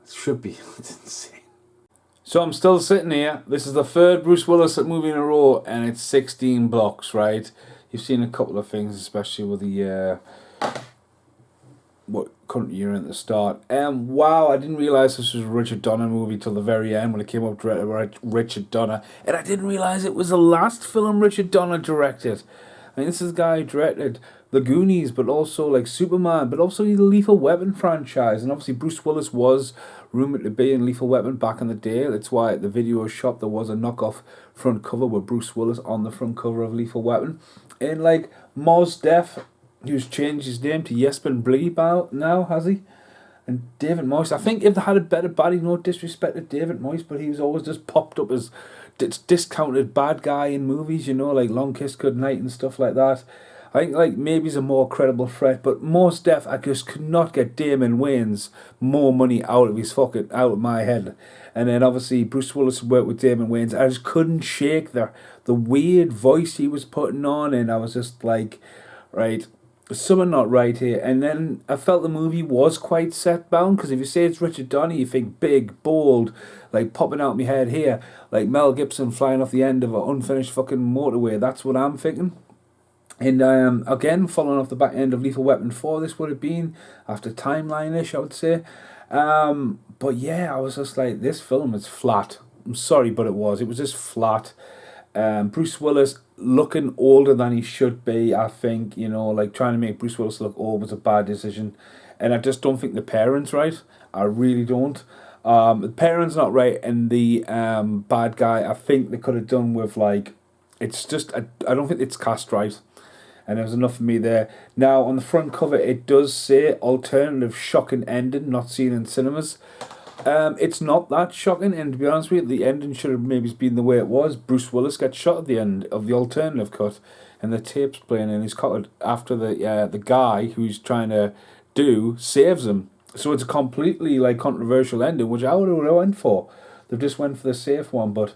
Speaker 1: It should be. It's insane. So I'm still sitting here. This is the 3rd Bruce Willis movie in a row, and it's 16 Blocks, right? You've seen a couple of things, especially with the what country you're in at the start. Wow, I didn't realise this was a Richard Donner movie till the very end when it came up directed by Richard Donner, and I didn't realise it was the last film Richard Donner directed. I mean, this is the guy who directed The Goonies, but also like Superman, but also the Lethal Weapon franchise, and obviously Bruce Willis was rumoured to be in Lethal Weapon back in the day. That's why at the video shop there was a knockoff front cover with Bruce Willis on the front cover of Lethal Weapon. And like Mos Def, who's changed his name to Jesper Blee now, has he? And David Moyes. I think if they had a better body, no disrespect to David Moyes, but he was always just popped up as discounted bad guy in movies, like Long Kiss Goodnight and stuff like that. I think like maybe he's a more credible threat, but Mos Def, I just could not get Damon Wayans more money out of my head. And then obviously Bruce Willis worked with Damon Wayans. I just couldn't shake the weird voice he was putting on, and I was just like, right, something not right here. And then I felt the movie was quite set bound, because if you say it's Richard Donner, you think big, bold, like popping out my head here, like Mel Gibson flying off the end of an unfinished fucking motorway. That's what I'm thinking. And again, following off the back end of Lethal Weapon 4, this would have been after timeline-ish, I would say. But yeah, I was just like, this film is flat. I'm sorry, but it was just flat. Bruce Willis looking older than he should be, I think, like trying to make Bruce Willis look old was a bad decision. And I just don't think the parents right. I really don't. The parents not right, and the bad guy, I think they could have done with like, it's just, I don't think it's cast right. And there was enough for me there. Now, on the front cover, it does say alternative shocking ending, not seen in cinemas. It's not that shocking, and to be honest with you, the ending should have maybe been the way it was. Bruce Willis gets shot at the end of the alternative cut, and the tape's playing, and he's cut after the guy who's trying to saves him. So it's a completely like controversial ending, which I would have went for. They've just went for the safe one, but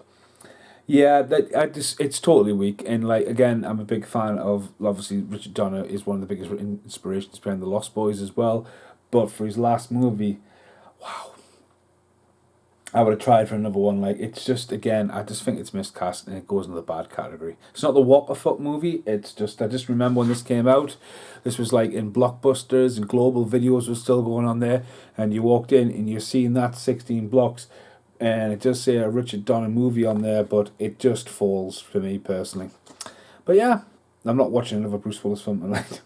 Speaker 1: yeah, it's totally weak. And like again, I'm a big fan of, obviously Richard Donner is one of the biggest inspirations behind the Lost Boys as well. But for his last movie, I would have tried for another one. Like, it's just, again, I just think it's miscast and it goes into the bad category. It's not the what the fuck movie. It's just, I just remember when this came out, this was like in Blockbusters and Global Videos was still going on there, and you walked in and you're seeing that 16 blocks, and it does say a Richard Donner movie on there, but it just falls for me personally. But yeah, I'm not watching another Bruce Willis film tonight.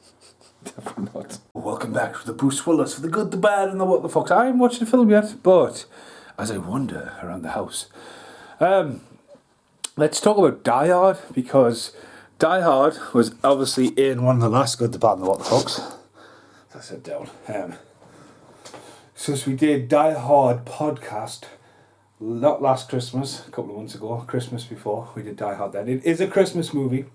Speaker 1: Definitely not. Welcome back to the Bruce Willis for the good, the bad, and the what the fucks. I haven't watched the film yet, but as I wander around the house, let's talk about Die Hard, because Die Hard was obviously in one of the last good, the bad, and the what the fucks. As I said down. Since we did Die Hard podcast, not last Christmas, a couple of months ago, Christmas before, we did Die Hard then. It is a Christmas movie.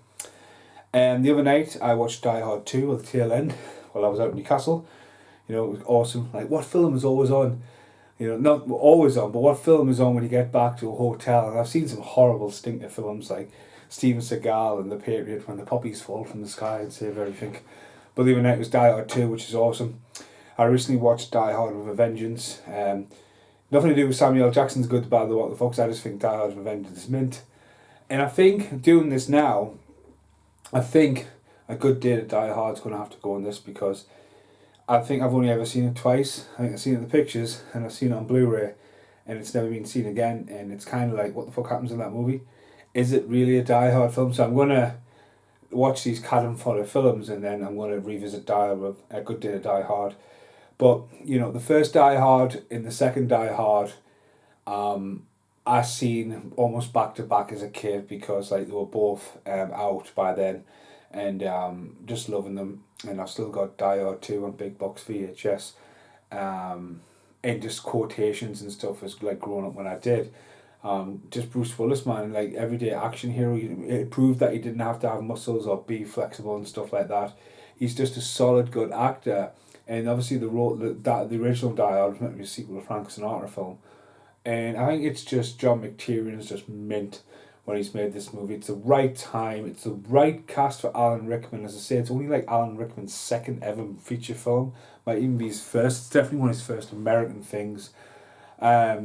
Speaker 1: And the other night, I watched Die Hard 2 at the tail end while I was out in Newcastle. You know, it was awesome. Like, what film is always on? You know, not always on, but what film is on when you get back to a hotel? And I've seen some horrible stinker films like Steven Seagal and The Patriot, when the poppies fall from the sky and save everything. But the other night was Die Hard 2, which is awesome. I recently watched Die Hard with a Vengeance. Nothing to do with Samuel L. Jackson's good, the bad, the what the fucks. I just think Die Hard with a Vengeance is mint. And I think doing this now, I think a good day to Die Hard's going to have to go on this, because I think I've only ever seen it twice. I think I've seen it in the pictures and I've seen it on Blu-ray, and it's never been seen again, and it's kind of like, what the fuck happens in that movie? Is it really a Die Hard film? So I'm going to watch these Cannon Fodder films, and then I'm going to revisit Die Hard with a good day to Die Hard. But, you know, the first Die Hard and the second Die Hard, I seen almost back to back as a kid, because like they were both out by then, and just loving them. And I've still got Die Hard 2 on big box VHS, and just quotations and stuff as like growing up when I did. Just Bruce Willis, man, like everyday action hero. It proved that he didn't have to have muscles or be flexible and stuff like that. He's just a solid, good actor. And obviously the original Die Hard was meant to be a sequel to Frank Sinatra film. And I think it's just John McTiernan is just mint when he's made this movie. It's the right time. It's the right cast for Alan Rickman. As I say, it's only like Alan Rickman's second ever feature film. Might even be his first. It's definitely one of his first American things. I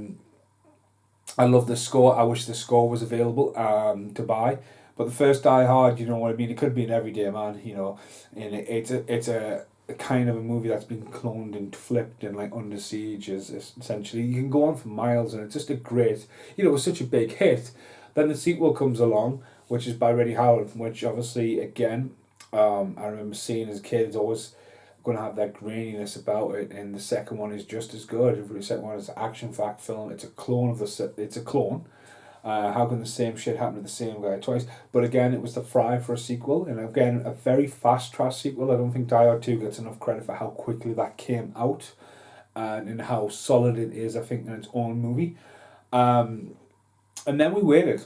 Speaker 1: love the score. I wish the score was available to buy. But the first Die Hard, you know what I mean? It could be an everyday man, you know. And it's a kind of a movie that's been cloned and flipped and like Under Siege is essentially. You can go on for miles, and it's just a great, you know, it was such a big hit. Then the sequel comes along, which is by Reddy Howard, which obviously, again, I remember seeing as a kid, it's always going to have that graininess about it, and the second one is just as good. The second one is an action-packed film. It's a clone of it's a clone. How can the same shit happen to the same guy twice? But again, it was the fry for a sequel, and again, a very fast-track sequel. I don't think Die Hard 2 gets enough credit for how quickly that came out, and how solid it is, I think, in its own movie. And then we waited.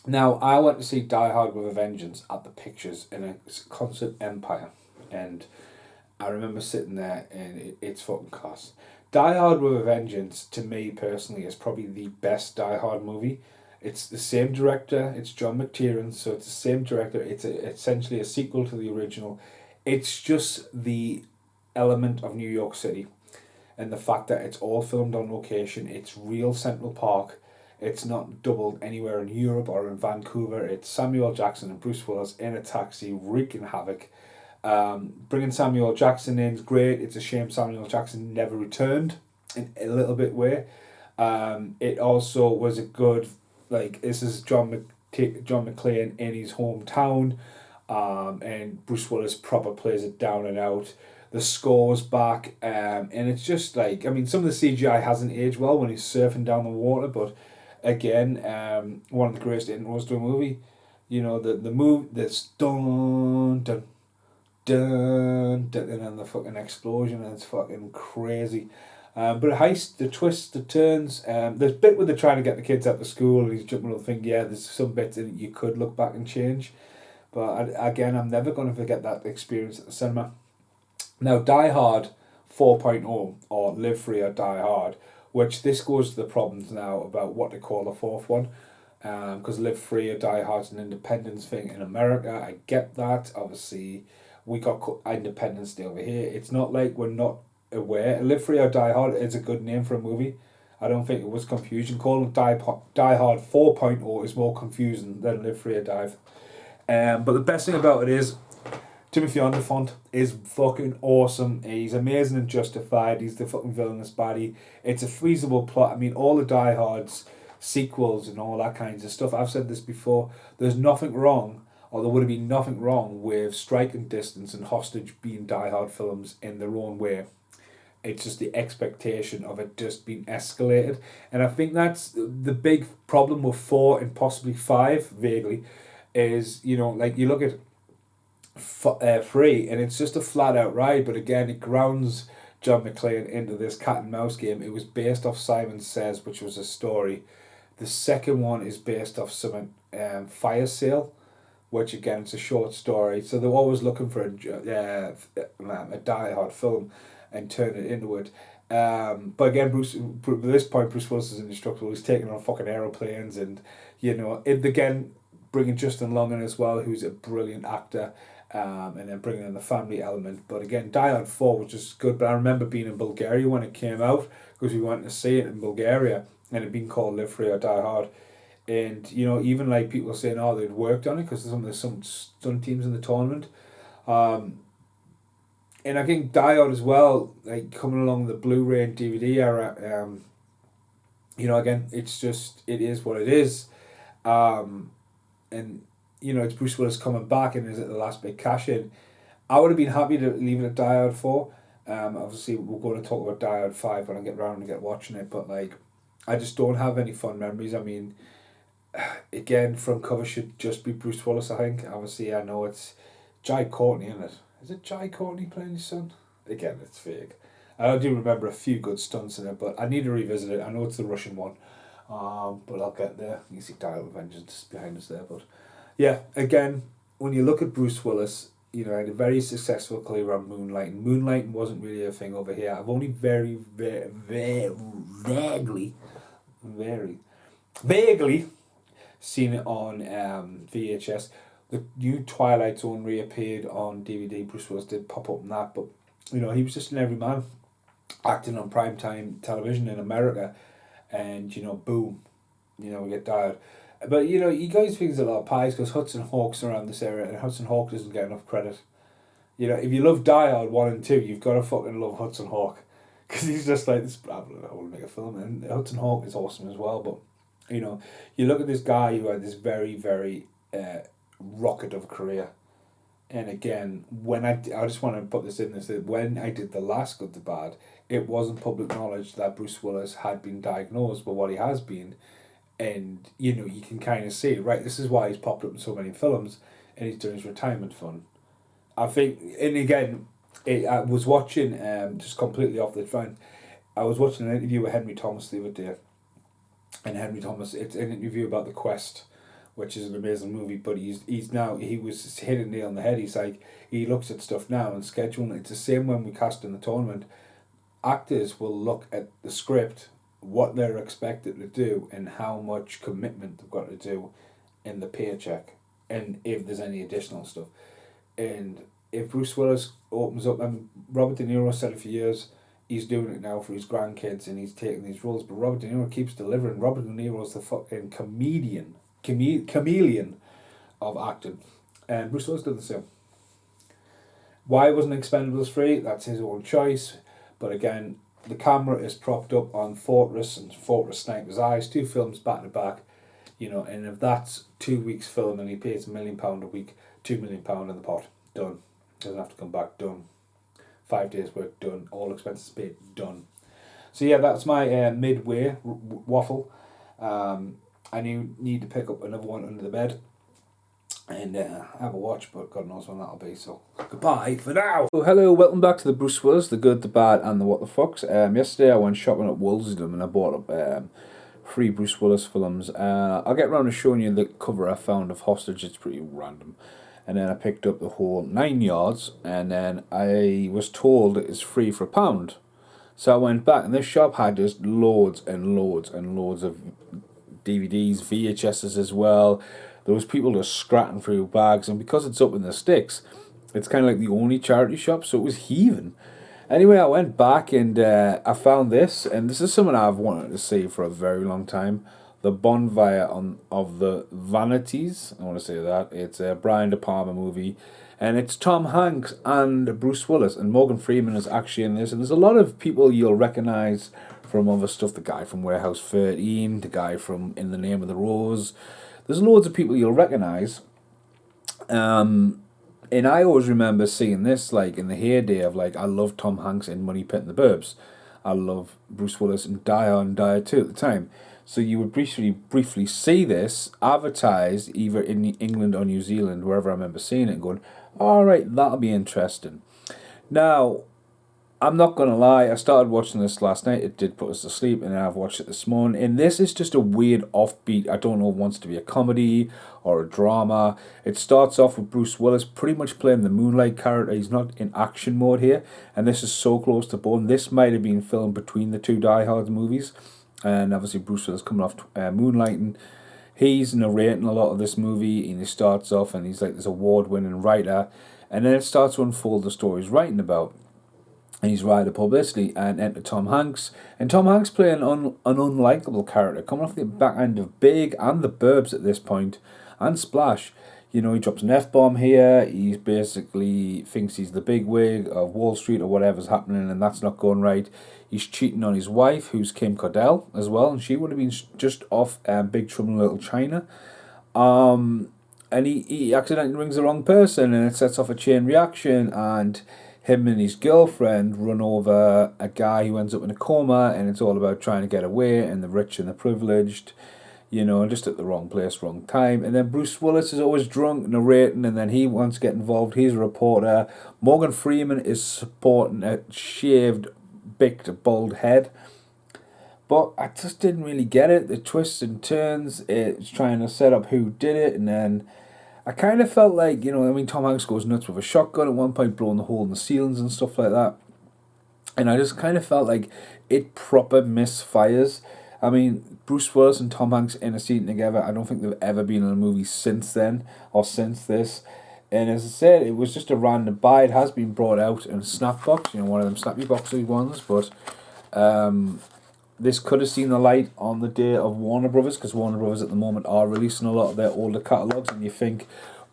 Speaker 1: Now, I went to see Die Hard with a Vengeance at the Pictures in a concert Empire. And I remember sitting there, and it's fucking class. Die Hard with a Vengeance, to me personally, is probably the best Die Hard movie. It's the same director. It's John McTiernan, so it's the same director. It's essentially a sequel to the original. It's just the element of New York City, and the fact that it's all filmed on location. It's real Central Park. It's not doubled anywhere in Europe or in Vancouver. It's Samuel Jackson and Bruce Willis in a taxi wreaking havoc. Bringing Samuel Jackson in is great. It's a shame Samuel Jackson never returned in a little bit way. It also was a good, like, this is John McClane in his hometown, and Bruce Willis proper plays it down and out. The score's back, and it's just like, I mean, some of the CGI hasn't aged well when he's surfing down the water, but again, one of the greatest intros to a movie. You know, the move that's dun dun dun dun, and then the fucking explosion, and it's fucking crazy. But a heist, the twists, the turns. There's a bit where they're trying to get the kids out of school, and he's jumping on the thing. Yeah, there's some bits that you could look back and change, but again, I'm never going to forget that experience at the cinema. Now, Die Hard 4.0, or Live Free or Die Hard, which this goes to the problems now about what to call the fourth one, because Live Free or Die Hard's an independence thing in America. I get that. Obviously, we got Independence Day over here. It's not like we're not
Speaker 3: aware. Live Free or Die Hard is a good name for a movie. I don't think it was confusion. Calling Die Hard 4.0 is more confusing than Live Free or Die. But the best thing about it is Timothy Olyphant is fucking awesome. He's amazing and Justified. He's the fucking villainous baddie. It's a feasible plot. I mean, all the Die Hards sequels and all that kinds of stuff. I've said this before. There's nothing wrong, or there would have been nothing wrong with Striking Distance and Hostage being Die Hard films in their own way. It's just the expectation of it just being escalated. And I think that's the big problem with 4 and possibly 5, vaguely, is, you know, like you look at 3 and it's just a flat out ride, but again, it grounds John McClane into this cat and mouse game. It was based off Simon Says, which was a story. The second one is based off some Fire Sale, which again, it's a short story. So they're always looking for a Die Hard film and turn it into it. But again, at this point, Bruce Willis is indestructible. He's taking on fucking aeroplanes, and you know, again, bringing Justin Long in as well, who's a brilliant actor. And then bringing in the family element. But again, Die Hard 4 was just good. But I remember being in Bulgaria when it came out, because we went to see it in Bulgaria, and it being called Live Free or Die Hard. And you know, even like people saying, oh, they'd worked on it because there's some stunt teams in the tournament. And I think Die Hard as well, like coming along the Blu-ray and DVD era. You know, again, it is what it is. And you know, it's Bruce Willis coming back, and is it the last big cash in? I would have been happy to leave it at Die Hard 4. Obviously, we're going to talk about Die Hard 5 when I get round to get watching it, but like, I just don't have any fun memories. I mean, again, front cover should just be Bruce Willis, I think. Obviously, I know it's Jai Courtney, isn't it? Is it Jai Courtney playing his son? Again, it's fake. I do remember a few good stunts in it, but I need to revisit it. I know it's the Russian one, but I'll get there. You see Die Hard with Vengeance behind us there, but yeah, again, when you look at Bruce Willis, you know, had a very successful career on Moonlighting. Moonlighting wasn't really a thing over here. I've only very vaguely seen it on VHS. The new Twilight Zone reappeared on DVD. Bruce Willis did pop up in that, but you know, he was just an everyman acting on primetime television in America, and you know, boom, you know, we get died. But you know, you guys think there's a lot of pies because Hudson Hawk's around this area, and Hudson Hawk doesn't get enough credit. You know, if you love Die Hard 1 and 2, you've got to fucking love Hudson Hawk, because he's just like this. I want to make a film, and Hudson Hawk is awesome as well. But you know, you look at this guy who had this very, very rocket of a career, and again, when I just want to put this in this, that when I did The Last Good to Bad, it wasn't public knowledge that Bruce Willis had been diagnosed with what he has been. And you know, you can kind of see, right, this is why he's popped up in so many films, and he's doing his retirement fund. I think, and again, I was watching, just completely off the trend, I was watching an interview with Henry Thomas the other day, and Henry Thomas, it's an interview about The Quest, which is an amazing movie, but he was hitting nail on the head. He's like, he looks at stuff now and scheduling, it's the same when we cast in the tournament. Actors will look at the script, what they're expected to do, and how much commitment they've got to do in the paycheck, and if there's any additional stuff. And if Bruce Willis opens up, and Robert De Niro said it for years, he's doing it now for his grandkids, and he's taking these roles, but Robert De Niro keeps delivering. Robert De Niro's the fucking chameleon of acting, and Bruce Willis did the same. Why wasn't Expendables 3? That's his own choice, but again, the camera is propped up on Fortress and Fortress Sniper's Eyes, 2 films back to back, you know, and if that's 2 weeks film and he pays £1 million a week, £2 million in the pot, done. Doesn't have to come back, done. 5 days work, done. All expenses paid, done. So yeah, that's my midway waffle. I need to pick up another one under the bed and have a watch, but God knows when that'll be, so goodbye for now. So hello, welcome back to the Bruce Willis, the good, the bad and the what the fucks. Yesterday I went shopping at Woolsden and I bought up 3 Bruce Willis films. I'll get round to showing you the cover I found of Hostage. It's pretty random. And then I picked up the whole 9 yards, and then I was told it's free for £1. So I went back, and this shop had just loads and loads and loads of DVDs, VHSs as well. There was people just scratching through bags, and because it's up in the sticks, it's kind of like the only charity shop, so it was heaving. Anyway, I went back and I found this, and this is something I've wanted to see for a very long time. The Bonfire of the Vanities. I want to say that. It's a Brian De Palma movie, and it's Tom Hanks and Bruce Willis, and Morgan Freeman is actually in this. And there's a lot of people you'll recognise from other stuff. The guy from Warehouse 13, the guy from In the Name of the Rose. There's loads of people you'll recognise. And I always remember seeing this, like, in the heyday of, like, I love Tom Hanks in Money Pit and the Burbs. I love Bruce Willis in Die Hard and Die Hard 2 at the time. So you would briefly see this advertised either in England or New Zealand, wherever I remember seeing it, and going, all right, that'll be interesting. Now, I'm not going to lie, I started watching this last night. It did put us to sleep, and I've watched it this morning. And this is just a weird offbeat. I don't know if it wants to be a comedy or a drama. It starts off with Bruce Willis pretty much playing the Moonlight character. He's not in action mode here, and this is so close to bone. This might have been filmed between the two Die Hard movies, and obviously Bruce Willis coming off Moonlighting. He's narrating a lot of this movie, and he starts off, and he's like this award-winning writer, and then it starts to unfold the story he's writing about. And he's writing publicity, and enter Tom Hanks. And Tom Hanks playing an unlikable character, coming off the back end of Big and The Burbs at this point, and Splash. You know, he drops an F-bomb here. He basically thinks he's the bigwig of Wall Street or whatever's happening, and that's not going right. He's cheating on his wife, who's Kim Cordell as well, and she would have been just off Big Trouble in Little China. And he accidentally rings the wrong person, and it sets off a chain reaction, and him and his girlfriend run over a guy who ends up in a coma, and it's all about trying to get away, and the rich and the privileged, you know, just at the wrong place, wrong time. And then Bruce Willis is always drunk, narrating, and then he wants to get involved. He's a reporter. Morgan Freeman is supporting a shaved, big, bald head. But I just didn't really get it. The twists and turns, it's trying to set up who did it, and then I kind of felt like, you know, I mean, Tom Hanks goes nuts with a shotgun at one point, blowing the hole in the ceilings and stuff like that. And I just kind of felt like it proper misfires. I mean, Bruce Willis and Tom Hanks in a scene together, I don't think they've ever been in a movie since then, or since this. And as I said, it was just a random buy. It has been brought out in a snap box, you know, one of them snappy boxy ones, but this could have seen the light on the day of Warner Brothers, because Warner Brothers at the moment are releasing a lot of their older catalogues, and you think,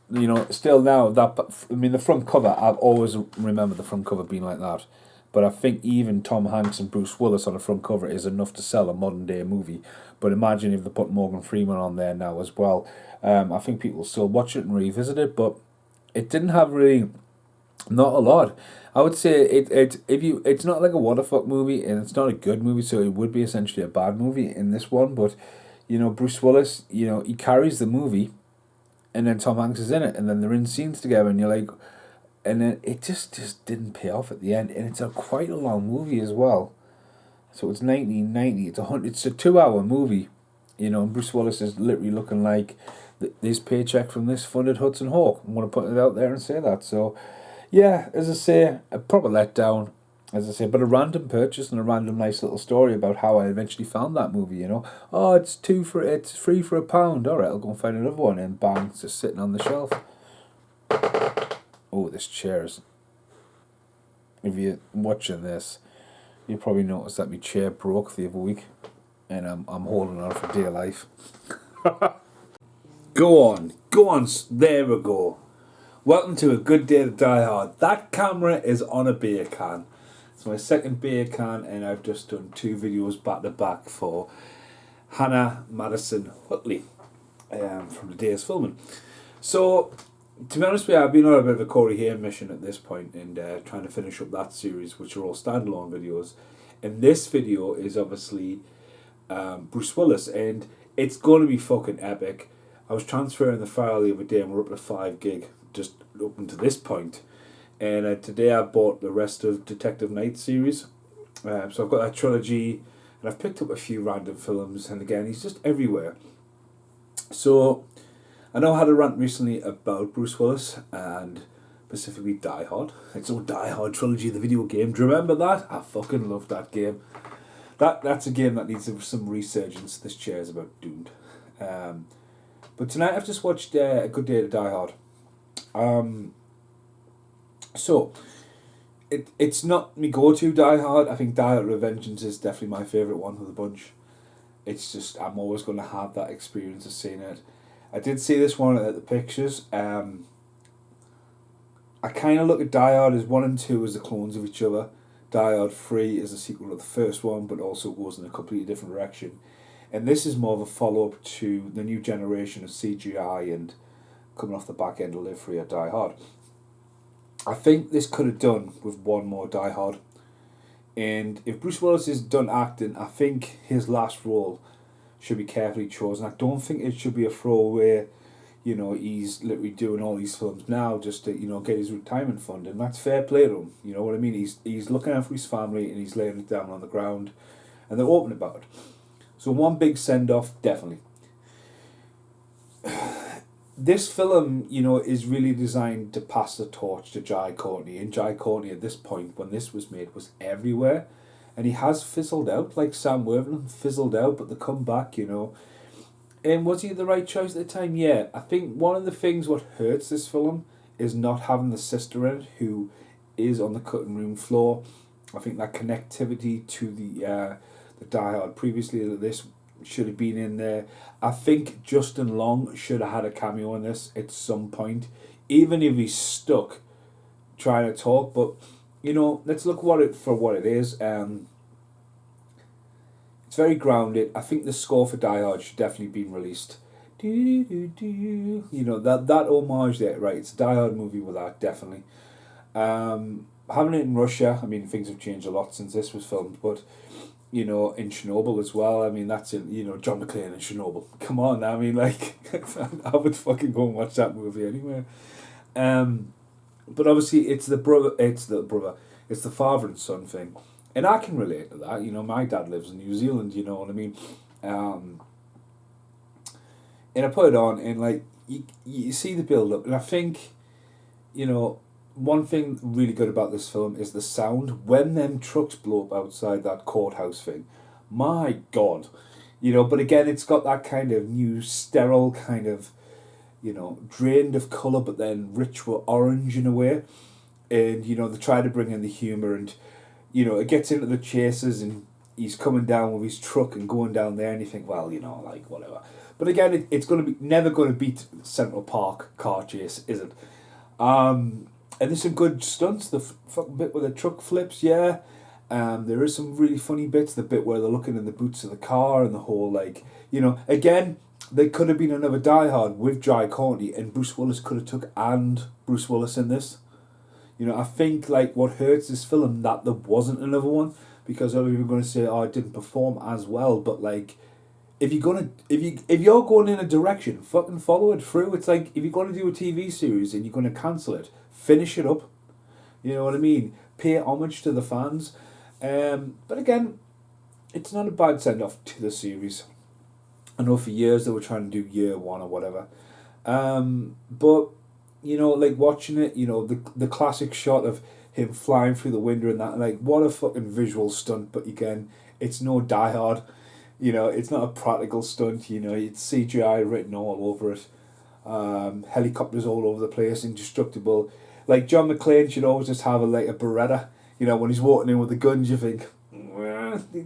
Speaker 3: you know, still now, I mean, the front cover, I've always remembered the front cover being like that, but I think even Tom Hanks and Bruce Willis on the front cover is enough to sell a modern day movie. But imagine if they put Morgan Freeman on there now as well. I think people will still watch it and revisit it, but it didn't have really, not a lot. I would say it's not like a what the fuck movie, and it's not a good movie, so it would be essentially a bad movie in this one. But, you know, Bruce Willis, you know, he carries the movie, and then Tom Hanks is in it, and then they're in scenes together, and you're like, and then it just didn't pay off at the end, and it's quite a long movie as well. So it's 1990. It's a 2-hour movie, you know, and Bruce Willis is literally looking like this paycheck from this funded Hudson Hawk. I'm going to put it out there and say that. So, yeah, as I say, a proper letdown, as I say, but a random purchase and a random nice little story about how I eventually found that movie, you know. Oh, it's free for £1. All right, I'll go and find another one, and bang, it's just sitting on the shelf. Oh, this chair's... If you're watching this, you probably noticed that my chair broke the other week, and I'm holding on for dear life. Go on, there we go. Welcome to A Good Day to Die Hard. That camera is on a beer can. It's my second beer can, and I've just done 2 videos back to back for Hannah Madison Hutley from today's filming. So, to be honest with you, I've been on a bit of a Corey Haim mission at this point, and trying to finish up that series, which are all standalone videos. And this video is obviously Bruce Willis, and it's going to be fucking epic. I was transferring the file the other day, and we're up to 5 gig just up until this point. And today I bought the rest of Detective Night series. So I've got that trilogy, and I've picked up a few random films, and again, he's just everywhere. So I know I had a rant recently about Bruce Willis, and specifically Die Hard. It's all Die Hard trilogy, the video game. Do you remember that? I fucking love that game. That's a game that needs some resurgence. This chair is about doomed. But tonight I've just watched A Good Day to Die Hard. So, it's not my go-to Die Hard. I think Die Hard Revengeance is definitely my favourite one of the bunch. It's just, I'm always going to have that experience of seeing it. I did see this one at the pictures. I kind of look at Die Hard as 1 and 2 as the clones of each other. Die Hard 3 is a sequel to the first one, but also goes in a completely different direction. And this is more of a follow-up to the new generation of CGI and coming off the back end delivery of Die Hard. I think this could have done with one more Die Hard. And if Bruce Willis is done acting, I think his last role should be carefully chosen. I don't think it should be a throwaway, you know, he's literally doing all these films now just to, you know, get his retirement fund, and that's fair play to him. You know what I mean? He's looking after his family and he's laying it down on the ground, and they're open about it. So one big send-off, definitely. This film, you know, is really designed to pass the torch to Jai Courtney, and Jai Courtney at this point, when this was made, was everywhere, and he has fizzled out, like Sam Worthington fizzled out, but they come back, you know. And was he the right choice at the time? Yeah. I think one of the things what hurts this film is not having the sister in it who is on the cutting room floor. I think that connectivity to the Die Hard previously to this should have been in there. I think Justin Long should have had a cameo in this at some point, even if he's stuck trying to talk. But, you know, let's look for what it is. It's very grounded. I think the score for Die Hard should definitely be released. You know, that homage there, right? It's a Die Hard movie with that, definitely. Having it in Russia, I mean, things have changed a lot since this was filmed, but, you know, in Chernobyl as well, I mean, that's in, you know, John McClane in Chernobyl. Come on, I mean, like, I would fucking go and watch that movie anyway. But obviously, it's the father and son thing. And I can relate to that. You know, my dad lives in New Zealand, you know what I mean? And I put it on, and, like, you see the build-up, and I think, you know, one thing really good about this film is the sound. When them trucks blow up outside that courthouse thing, my God. You know, but again, it's got that kind of new, sterile kind of, you know, drained of colour, but then rich with orange in a way. And, you know, they try to bring in the humour, and, you know, it gets into the chases, and he's coming down with his truck and going down there, and you think, well, you know, like, whatever. But again, it's going to be never going to beat Central Park car chase, is it? And there's some good stunts. The fucking bit where the truck flips, yeah. There is some really funny bits. The bit where they're looking in the boots of the car, and the whole, like, you know, again, there could have been another Die Hard with Jai Courtney, and Bruce Willis could have took and Bruce Willis in this. You know, I think, like, what hurts this film that there wasn't another one, because other people are going to say, oh, it didn't perform as well. But, like, if you're going in a direction, fucking follow it through. It's like, if you're going to do a TV series and you're going to cancel it, finish it up. You know what I mean? Pay homage to the fans. But again, it's not a bad send-off to the series. I know for years they were trying to do year one or whatever. But, you know, like, watching it, you know, the classic shot of him flying through the window and that, like, what a fucking visual stunt. But again, it's no Die Hard. You know, it's not a practical stunt, you know, it's CGI written all over it. Helicopters all over the place, indestructible. Like, John McClane should always just have a Beretta. You know, when he's walking in with the guns, you think,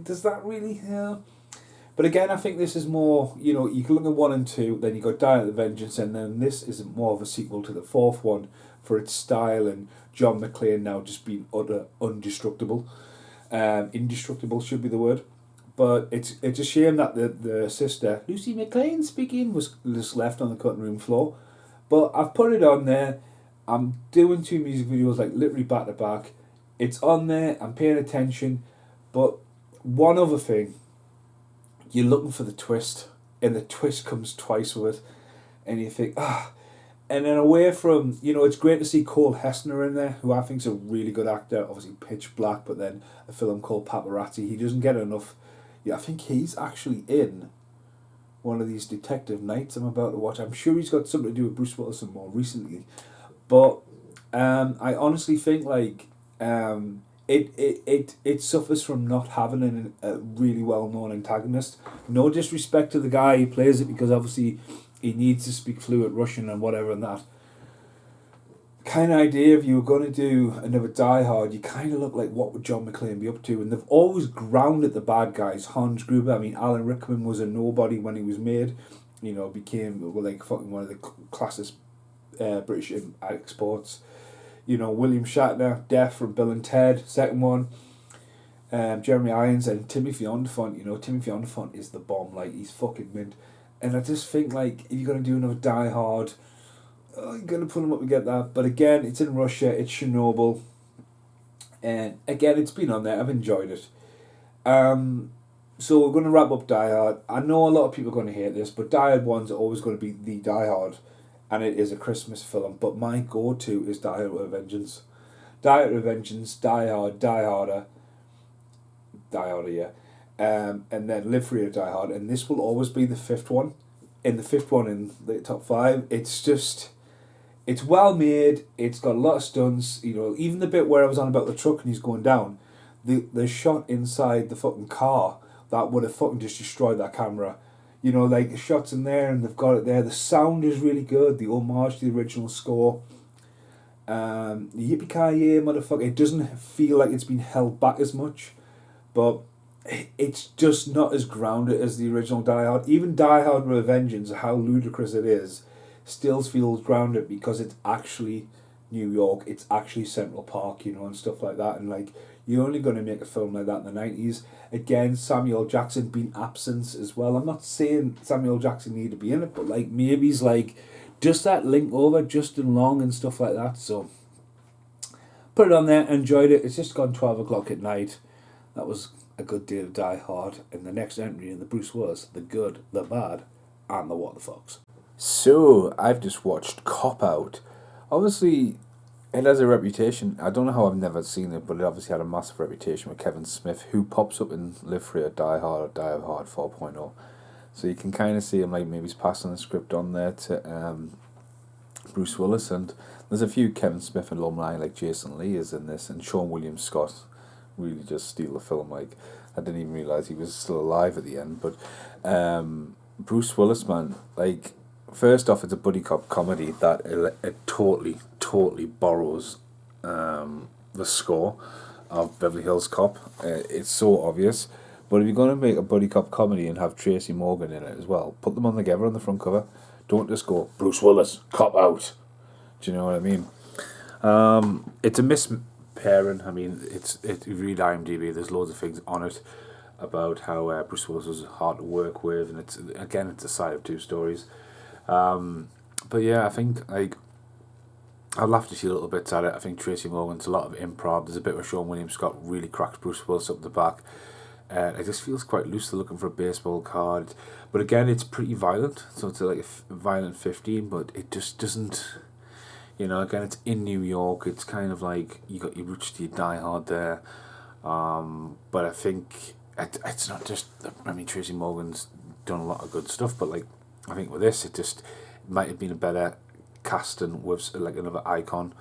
Speaker 3: does that really? Yeah. But again, I think this is more, you know, you can look at 1 and 2, then you got Die Hard Vengeance, and then this is more of a sequel to the fourth one for its style, and John McClane now just being utter indestructible. Indestructible should be the word. But it's a shame that the sister, Lucy McClane speaking, was just left on the cutting room floor. But I've put it on there. I'm doing 2 music videos, like, literally back to back. It's on there. I'm paying attention. But one other thing, you're looking for the twist, and the twist comes twice with it, and you think, And then away from, you know, it's great to see Cole Hessner in there, who I think is a really good actor. Obviously Pitch Black, but then a film called Paparazzi. He doesn't get enough. Yeah, I think he's actually in one of these detective nights I'm about to watch. I'm sure he's got something to do with Bruce Willis more recently. But I honestly think, like, it suffers from not having a really well-known antagonist. No disrespect to the guy who plays it, because obviously he needs to speak fluent Russian and whatever and that. kind of idea if you were going to do another Die Hard, you kind of look like what would John McClane be up to, and they've always grounded the bad guys. Hans Gruber, I mean, Alan Rickman was a nobody when he was made, you know, became like fucking one of the classiest British exports. You know, William Shatner, Death from Bill and Ted, second one. Jeremy Irons and Timothy Olyphant. You know, Timothy Olyphant is the bomb. Like, he's fucking mint. And I just think, like, if you're going to do another Die Hard, you're going to put them up to get that. But again, it's in Russia, it's Chernobyl. And again, it's been on there. I've enjoyed it. So we're going to wrap up Die Hard. I know a lot of people are going to hate this, but Die Hard 1's always going to be the Die Hard. And it is a Christmas film. But my go-to is Die Hard with a Vengeance. Die Hard with a Vengeance, Die Hard, Die Harder. Die Harder, yeah. And then Live Free or Die Hard. And this will always be the fifth one. In the fifth one in the top 5. It's just... It's well made. It's got a lot of stunts. You know, even the bit where I was on about the truck and he's going down, the shot inside the fucking car that would have fucking just destroyed that camera. You know, like the shots in there and they've got it there. The sound is really good. The homage to the original score. Yippee-ki-yay, motherfucker. It doesn't feel like it's been held back as much, but it's just not as grounded as the original Die Hard. Even Die Hard with a Vengeance, how ludicrous it is, still feels grounded because it's actually New York, it's actually Central Park, you know, and stuff like that. And like, you're only going to make a film like that in the 90s. Again, Samuel Jackson being absent as well. I'm not saying Samuel Jackson needed to be in it, but like, maybe he's like, just that link over Justin Long and stuff like that. So, put it on there, enjoyed it. It's just gone 12 o'clock at night. That was a good day to Die Hard. And the next entry in the Bruce Willis, The Good, The Bad, and The What the Fox.
Speaker 1: So, I've just watched Cop Out. Obviously, it has a reputation. I don't know how I've never seen it, but it obviously had a massive reputation with Kevin Smith, who pops up in Live Free or Die Hard or Die Hard 4.0. So you can kind of see him, like, maybe he's passing the script on there to Bruce Willis. And there's a few Kevin Smith alumni, like Jason Lee is in this, and Sean William Scott really just steal the film. Like, I didn't even realise he was still alive at the end. But Bruce Willis, man, like... First off, it's a buddy cop comedy that it totally borrows the score of Beverly Hills Cop. It's so obvious. But if you're going to make a buddy cop comedy and have Tracy Morgan in it as well, put them on together on the front cover. Don't just go, Bruce Willis, Cop Out. Do you know what I mean? It's a mispairing. I mean, if you read IMDb, there's loads of things on it about how Bruce Willis was hard to work with. And it's a side of two stories. But yeah, I think, like, I'd love to see little bits at it. I think Tracy Morgan's a lot of improv. There's a bit where Sean William Scott really cracks Bruce Willis up the back. It just feels quite loose. They're looking for a baseball card. But again, it's pretty violent. So it's like a violent 15, but it just doesn't... You know, again, it's in New York. It's kind of like you got your roots to your Die Hard there. But I think it's not just... I mean, Tracy Morgan's done a lot of good stuff, but like, I think with this, it might have been a better casting with like another icon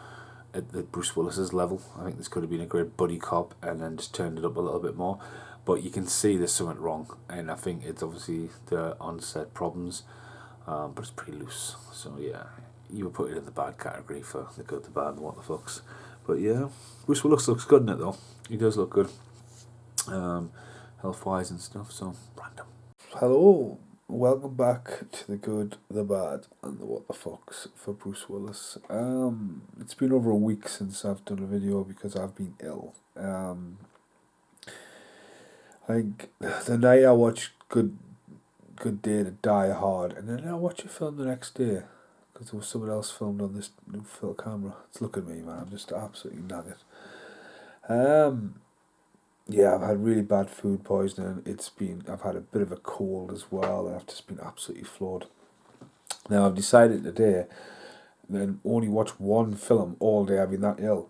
Speaker 1: at the Bruce Willis's level. I think this could have been a great buddy cop and then just turned it up a little bit more. But you can see there's something wrong, and I think it's obviously the on-set problems, but it's pretty loose. So yeah, you would put it in the bad category for The Good, The Bad, and What the Fucks. But yeah, Bruce Willis looks good in it though. He does look good, health-wise and stuff. So random. Hello. Welcome back to The Good, The Bad, and The What the Fox for Bruce Willis. It's been over a week since I've done a video because I've been ill. Like, the night I watched Good Day to Die Hard, and then I watch a film the next day because there was someone else filmed on this new film camera. It's look at me, man. I'm just absolutely knackered. Yeah, I've had really bad food poisoning. I've had a bit of a cold as well, and I've just been absolutely floored. Now, I've decided today then only watch one film all day. I've been that ill.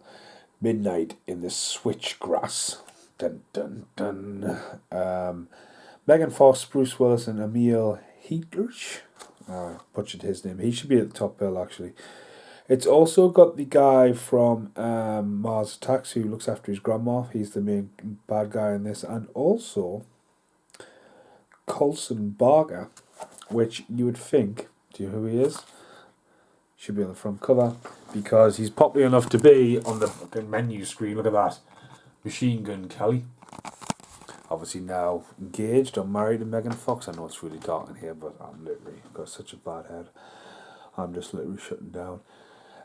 Speaker 1: Midnight in the Switchgrass. Dun dun dun. Megan Fox, Bruce Willis, and Emil Heatlers. Butchered his name. He should be at the top bill, actually. It's also got the guy from Mars Attacks who looks after his grandma. He's the main bad guy in this. And also Colson Barker, which you would think, do you know who he is?
Speaker 3: Should be on the front cover because he's popular enough to be on the fucking menu screen. Look at that. Machine Gun Kelly. Obviously now engaged or married to Megan Fox. I know it's really dark in here, but I'm literally got such a bad head. I'm just literally shutting down.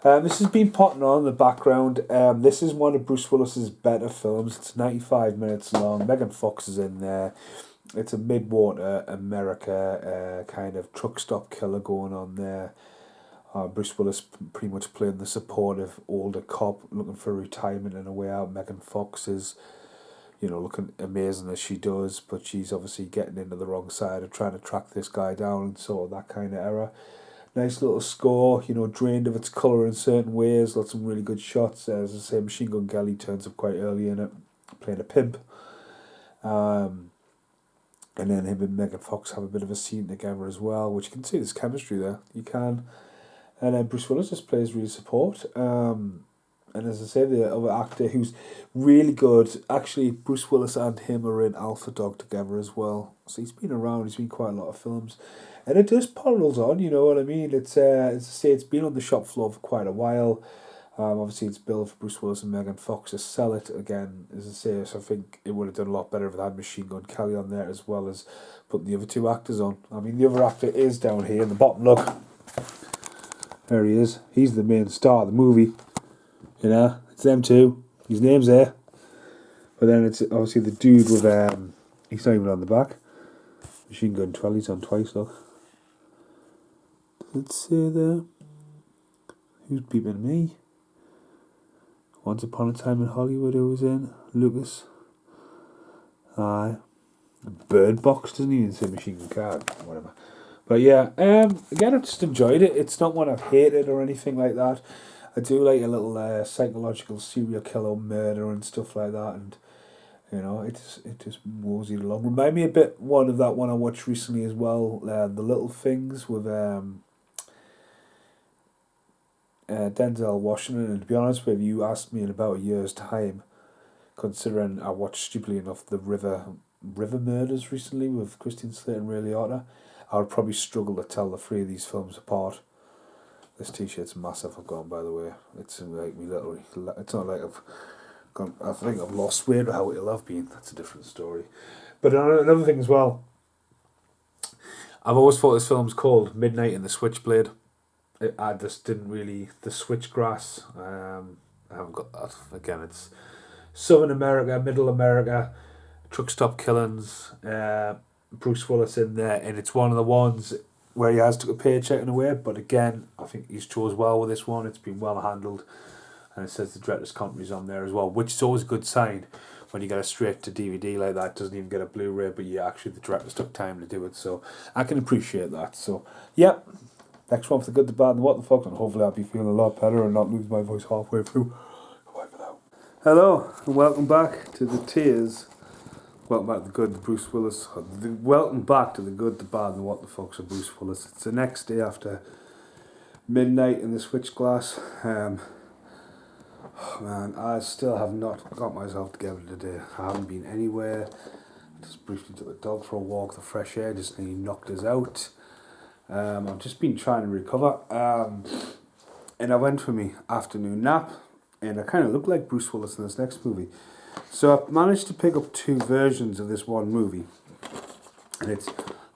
Speaker 3: This has been potting on in the background. This is one of Bruce Willis's better films. It's 95 minutes long. Megan Fox is in there. It's a mid-water America kind of truck stop killer going on there. Bruce Willis pretty much playing the supportive older cop looking for retirement and a way out. Megan Fox is, looking amazing as she does, but she's obviously getting into the wrong side of trying to track this guy down and sort of that kind of era. Nice little score, drained of its colour in certain ways. Lots of really good shots. As I say, Machine Gun Kelly turns up quite early in it, playing a pimp. And then him and Megan Fox have a bit of a scene together as well, which you can see there's chemistry there. You can. And then Bruce Willis just plays real support. And as I say, the other actor who's really good, actually, Bruce Willis and him are in Alpha Dog together as well. So he's been around, he's been quite a lot of films. And it just parallels on, you know what I mean? It's, as I say, it's been on the shop floor for quite a while. Obviously, it's billed for Bruce Willis and Megan Fox to sell it again, as I say. So I think it would have done a lot better if it had Machine Gun Kelly on there as well as putting the other two actors on. I mean, the other actor is down here in the bottom, look. There he is. He's the main star of the movie. It's them two. His name's there. But then it's obviously the dude with, he's not even on the back. Machine Gun Kelly's on twice, look. Let's see there. Who's beeping me? Once Upon a Time in Hollywood, who was in? Lucas. Aye. Bird Box, doesn't even say Machine Gun Kelly. Whatever. But yeah, again, I've just enjoyed it. It's not one I've hated or anything like that. I do like a little psychological serial killer murder and stuff like that, and it just moseyed along. Remind me a bit of that one I watched recently as well, The Little Things with Denzel Washington. And to be honest with you, asked me in about a year's time, considering I watched stupidly enough the River Murders recently with Christian Slater and Ray Liotta, I would probably struggle to tell the three of these films apart. This t-shirt's massive, I've gone, by the way. It's like me literally. It's not like I've gone. I think I've lost weight or how ill I've been. That's a different story. But another thing as well. I've always thought this film's called Midnight in the Switchblade. I just didn't really. The Switchgrass. I haven't got that. Again, it's Southern America, Middle America, truck stop killings. Bruce Willis in there, and it's one of the ones where he has took a paycheck in a way, but again, I think he's chose well with this one. It's been well handled, and it says the director's company's on there as well, which is always a good sign when you get a straight to DVD like that. It doesn't even get a Blu-ray, but yeah, actually the director's took time to do it, so I can appreciate that. So yeah, next one for the good, the bad, and what the fuck, and hopefully I'll be feeling a lot better and not lose my voice halfway through. Bye for now. Hello, and welcome back to the Tears. Welcome back to the good, Bruce Willis. Welcome back to the good, the bad, and what the fuck's of Bruce Willis. It's the next day after Midnight in the Switchgrass. Man, I still have not got myself together today. I haven't been anywhere. Just briefly took the dog for a walk. The fresh air just nearly knocked us out. I've just been trying to recover. And I went for my afternoon nap. And I kind of look like Bruce Willis in this next movie. So I managed to pick up two versions of this one movie. And it's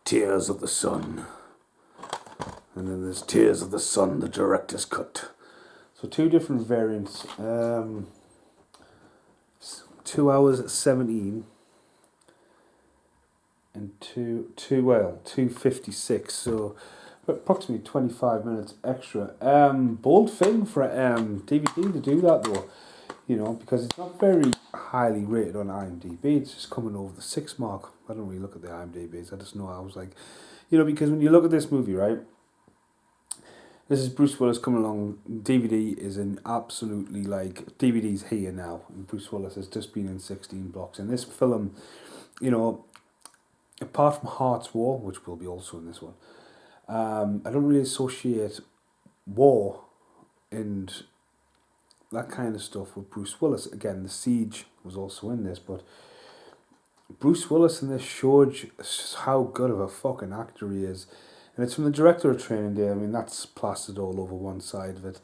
Speaker 3: Tears of the Sun. And then there's Tears of the Sun, the director's cut. So two different variants. 2 hours 17. And 2:56. So approximately 25 minutes extra. Bold thing for DVD to do that though. Because it's not very highly rated on IMDb. It's just coming over the 6 mark. I don't really look at the IMDb's. I just know I was like, because when you look at this movie, right? This is Bruce Willis coming along. DVD is in absolutely DVD's here now. And Bruce Willis has just been in 16 blocks. And this film, apart from Heart's War, which will be also in this one, I don't really associate war and that kind of stuff with Bruce Willis. Again, The Siege was also in this, but Bruce Willis in this showed how good of a fucking actor he is. and it's from the director of Training Day. I mean, that's plastered all over one side of it.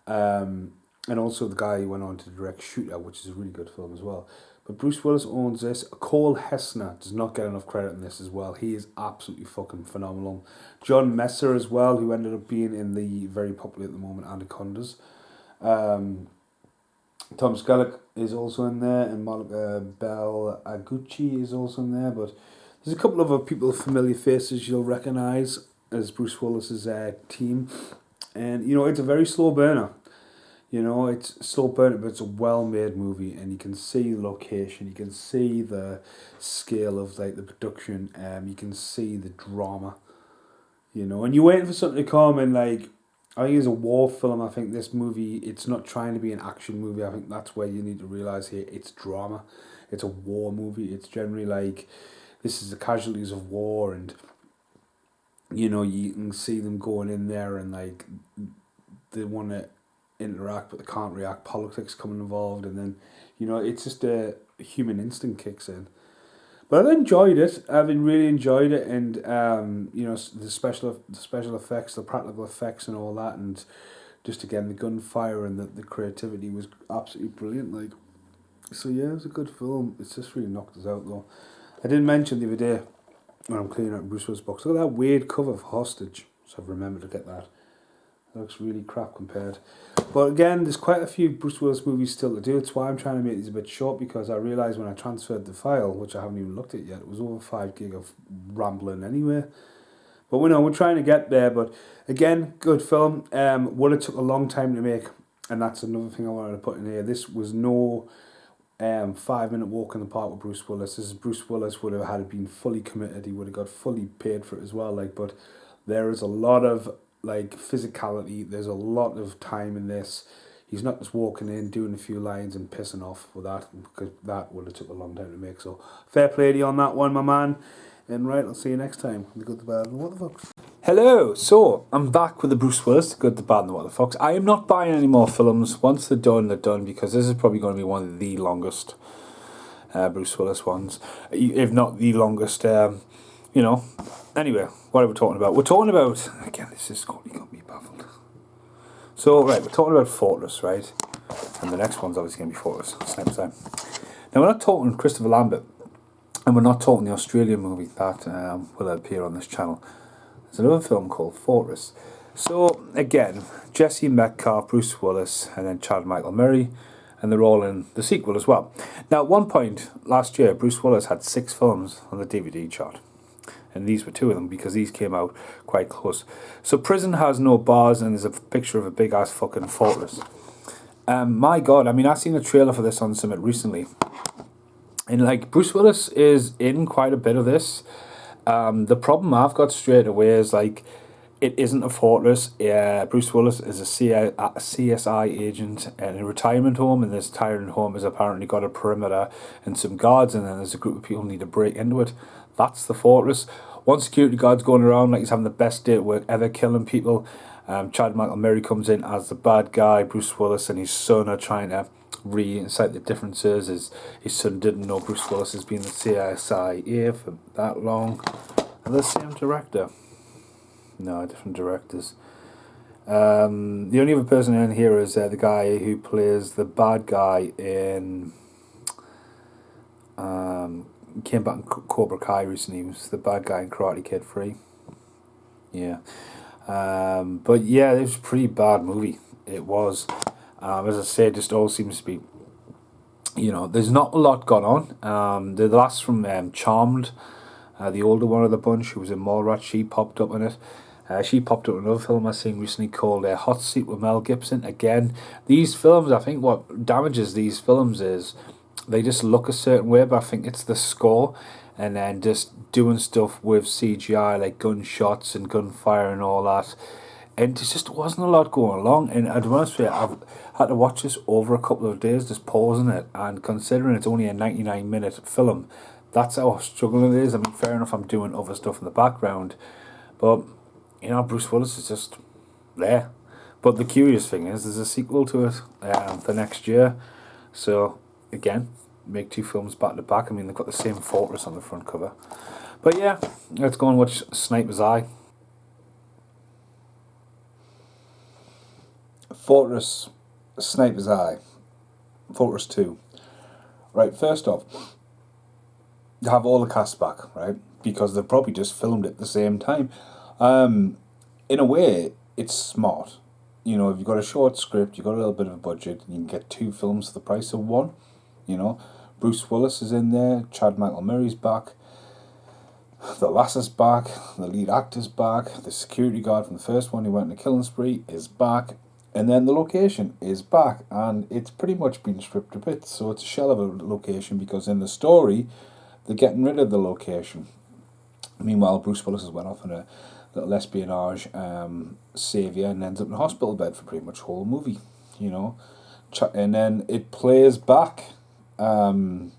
Speaker 3: And also the guy who went on to direct Shooter, which is a really good film as well. But Bruce Willis owns this. Cole Hessner does not get enough credit in this as well. He is absolutely fucking phenomenal. John Messer as well, who ended up being in the very popular at the moment Anacondas. Tom Skerritt is also in there, and Monica Bell Aguchi is also in there. But there's a couple of other people, familiar faces you'll recognise as Bruce Willis's team. And, you know, it's a very slow burner. You know, it's slow burner, but it's a well-made movie, and you can see the location, you can see the scale of like the production, you can see the drama, you know, and you're waiting for something to come. And like, I think it's a war film. I think this movie, it's not trying to be an action movie. I think that's where you need to realise here, it's drama. It's a war movie. It's generally like, this is the casualties of war, and, you know, you can see them going in there and like, they want to interact but they can't react, politics coming involved, and then, you know, it's just a human instinct kicks in. But I've enjoyed it. I've really enjoyed it, and you know, the special effects, the practical effects and all that, and just again the gunfire and the creativity was absolutely brilliant. Like, so yeah, it was a good film. It's just really knocked us out though. I did mention the other day when I'm cleaning out Bruce Willis' box, look at that weird cover for Hostage, so I've remembered to get that. It looks really crap compared. But again, there's quite a few Bruce Willis movies still to do. It's why I'm trying to make these a bit short, because I realised when I transferred the file, which I haven't even looked at yet, it was over 5 gig of rambling anyway. But we know we're trying to get there. But again, good film. Would have took a long time to make, and that's another thing I wanted to put in here. This was no 5-minute walk in the park with Bruce Willis. This is Bruce Willis would have had been fully committed. He would have got fully paid for it as well. Like, but there is a lot of like physicality, there's a lot of time in this. He's not just walking in, doing a few lines and pissing off with that, because that would have took a long time to make. So fair play to you on that one, my man. And right, I'll see you next time. The Good, the Bad, and the What the Fucks. Hello, so I'm back with the Bruce Willis, The Good, the Bad, and the What the Fucks. I am not buying any more films. Once they're done, because this is probably going to be one of the longest Bruce Willis ones, if not the longest. You know, anyway, what are we talking about? We're talking about, again, this is got me baffled. So, right, we're talking about Fortress, right? And the next one's obviously going to be Fortress. It's next time. Now, we're not talking Christopher Lambert, and we're not talking the Australian movie that will appear on this channel. There's another film called Fortress. So, again, Jesse Metcalfe, Bruce Willis, and then Chad Michael Murray, and they're all in the sequel as well. Now, at one point last year, Bruce Willis had 6 films on the DVD chart. And these were 2 of them, because these came out quite close. So Prison Has No Bars, and there's a picture of a big ass fucking fortress. My God, I mean, I seen a trailer for this on Summit recently, and like, Bruce Willis is in quite a bit of this. The problem I've got straight away is like, it isn't a fortress. Bruce Willis is a CSI agent in a retirement home, and this retirement home has apparently got a perimeter and some guards, and then there's a group of people who need to break into it. That's the fortress. One security guard's going around like he's having the best day at work ever, killing people. Chad Michael Murray comes in as the bad guy. Bruce Willis and his son are trying to re-incite the differences. His son didn't know Bruce Willis has been the CIA for that long. And the same director. No, different directors. The only other person in here is the guy who plays the bad guy in... came back in Cobra Kai recently. He was the bad guy in Karate Kid 3. Yeah. But yeah, it was a pretty bad movie. It was. As I said, just all seems to be, you know, there's not a lot gone on. The last from Charmed, the older one of the bunch, who was in Mallrats, she popped up in it. She popped up in another film I seen recently called Hot Seat with Mel Gibson. Again, these films, I think what damages these films is they just look a certain way, but I think it's the score, and then just doing stuff with CGI, like gunshots and gunfire and all that. And there just wasn't a lot going along. And I'd be honest with you, I've had to watch this over a couple of days, just pausing it, and considering it's only a 99-minute film, that's how struggling it is. I mean, fair enough, I'm doing other stuff in the background, but, you know, Bruce Willis is just there. But the curious thing is, there's a sequel to it for next year. So, again, make 2 films back to back. I mean, they've got the same fortress on the front cover. But yeah, let's go and watch Sniper's Eye. Fortress, Sniper's Eye, Fortress 2. Right, first off, you have all the cast back, right? Because they've probably just filmed it at the same time. In a way, it's smart. You know, if you've got a short script, you've got a little bit of a budget, you can get 2 films for the price of 1. You know, Bruce Willis is in there, Chad Michael Murray's back, the lass is back, the lead actor's back, the security guard from the first one who went on a killing spree is back, and then the location is back, and it's pretty much been stripped to bits, so it's a shell of a location, because in the story, they're getting rid of the location. Meanwhile, Bruce Willis has went off on a little espionage saviour and ends up in a hospital bed for pretty much the whole movie, you know. And then it plays back the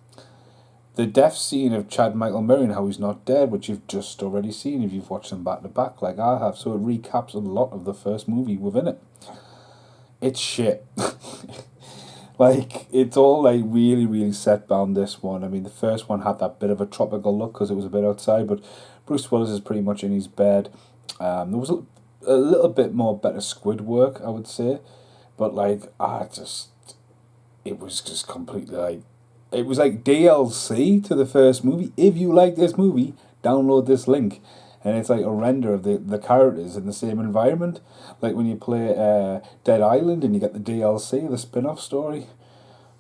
Speaker 3: death scene of Chad Michael Murray and how he's not dead, which you've just already seen if you've watched them back to back like I have. So it recaps a lot of the first movie within it. It's shit. Like, it's all like really, really set bound, this one. I mean, the first one had that bit of a tropical look because it was a bit outside, but Bruce Willis is pretty much in his bed. There was a little bit more better squid work, I would say, but like, it was just completely like, it was like DLC to the first movie. If you like this movie, download this link. And it's like a render of the characters in the same environment. Like when you play Dead Island and you get the DLC, the spin-off story.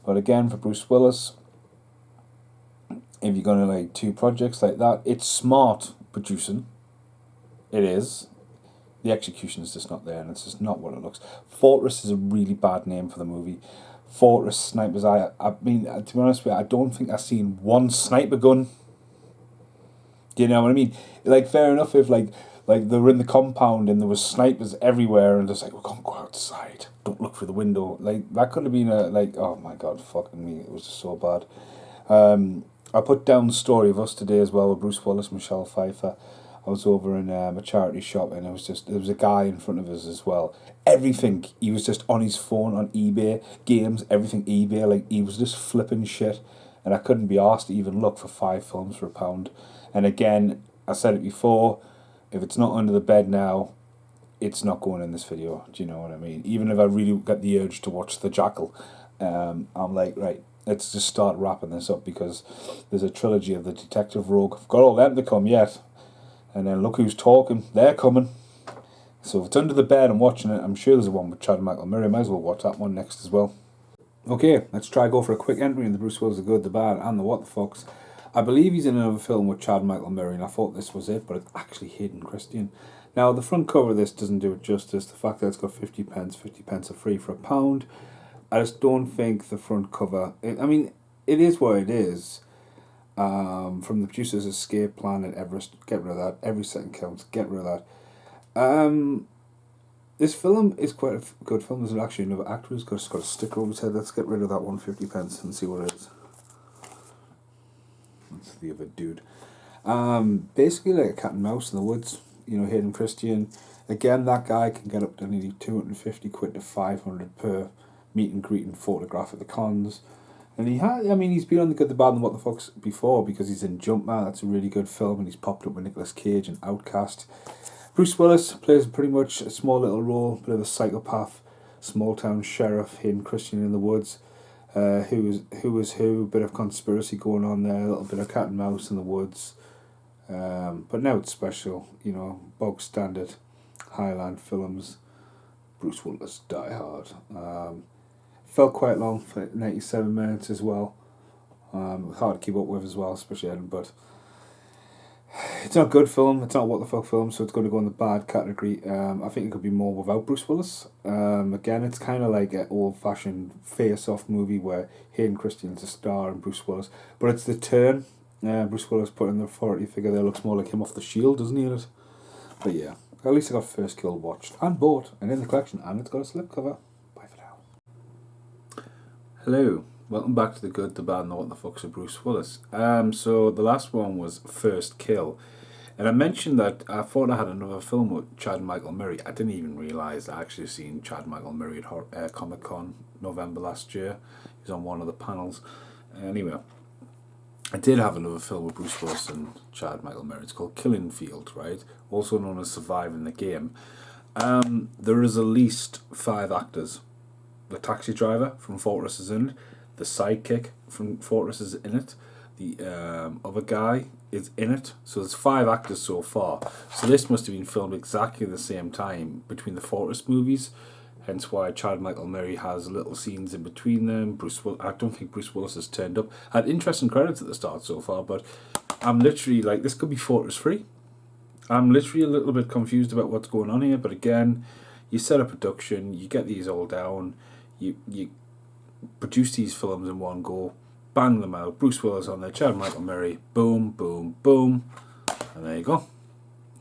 Speaker 3: But again, for Bruce Willis, if you're going to like 2 projects like that, it's smart producing. It is. The execution is just not there, and it's just not what it looks. Fortress is a really bad name for the movie. Fortress, Sniper's Eye. I mean, to be honest with you, I don't think I've seen one sniper gun. Do you know what I mean? Like, fair enough if like they were in the compound and there was snipers everywhere and just like, we're going to go outside, don't look through the window. Like, that could have been oh my god, fucking me, it was just so bad. I put down the story of Us today as well with Bruce Willis, Michelle Pfeiffer. I was over in a charity shop and there was a guy in front of us as well. Everything, he was just on his phone, on eBay, games, everything eBay, like he was just flipping shit. And I couldn't be asked to even look for 5 films for £1. And again, I said it before, if it's not under the bed now, it's not going in this video. Do you know what I mean? Even if I really get the urge to watch The Jackal, I'm like, right, let's just start wrapping this up, because there's a trilogy of the Detective Rogue. I've got all them to come yet. And then look who's talking. They're coming. So if it's under the bed and watching it, I'm sure there's a one with Chad Michael Murray. Might as well watch that one next as well. Okay, let's try go for a quick entry in the Bruce Willis, the good, the bad, and the what the fucks. I believe he's in another film with Chad Michael Murray, and I thought this was it, but it's actually Hayden Christensen. Now, the front cover of this doesn't do it justice. The fact that it's got 50 pence are free for £1. I just don't think the front cover... I mean, it is what it is. From the producer's escape plan at Everest, get rid of that. Every second counts, get rid of that. This film is quite a good film. There's actually another actor who's got a sticker over his head. Let's get rid of that 150 pence and see what it is. That's the other dude. Basically like a cat and mouse in the woods. You know, Hayden Christensen. Again, that guy can get up to nearly 250 quid to 500 per meet and greet and photograph at the cons. And he's been on The Good, the Bad, and What the Fuck's before, because he's in Jumpman. That's a really good film, and he's popped up with Nicolas Cage and Outcast. Bruce Willis plays pretty much a small little role, bit of a psychopath, small town sheriff, Hayden Christensen in the woods. Who is who, bit of conspiracy going on there, a little bit of cat and mouse in the woods. But now it's special, you know, bog standard Highland films. Bruce Willis, Die Hard. Felt quite long for 97 minutes as well. Hard to keep up with as well, especially Ed, but it's not a good film, it's not a what the fuck film, so it's going to go in the bad category. I think it could be more without Bruce Willis. Again, it's kind of like an old-fashioned face-off movie where Hayden Christensen's a star and Bruce Willis, but it's the turn. Bruce Willis put in the authority figure there, looks more like him off The Shield, doesn't he, in it? But yeah, at least I got First Kill watched and bought and in the collection, and it's got a slipcover. Bye for now. Hello. Welcome back to The Good, the Bad, and the What the Fucks of Bruce Willis. So the last one was First Kill. And I mentioned that I thought I had another film with Chad Michael Murray. I didn't even realise I actually seen Chad Michael Murray at Comic Con November last year. He was on one of the panels. Anyway, I did have another film with Bruce Willis and Chad Michael Murray. It's called Killing Field, right? Also known as Surviving the Game.
Speaker 1: There is at least 5 actors. The taxi driver from Fortress is in it. The sidekick from Fortress is in it. The other guy is in it. So there's 5 actors so far. So this must have been filmed exactly the same time between the Fortress movies. Hence why Chad Michael Murray has little scenes in between them. I don't think Bruce Willis has turned up. Had interesting credits at the start so far, but I'm literally like, this could be Fortress 3. I'm literally a little bit confused about what's going on here, but again, you set up production, you get these all down, you produce these films in one go, bang them out, Bruce Willis on there, Chad Michael Murray, boom, boom, boom, and there you go.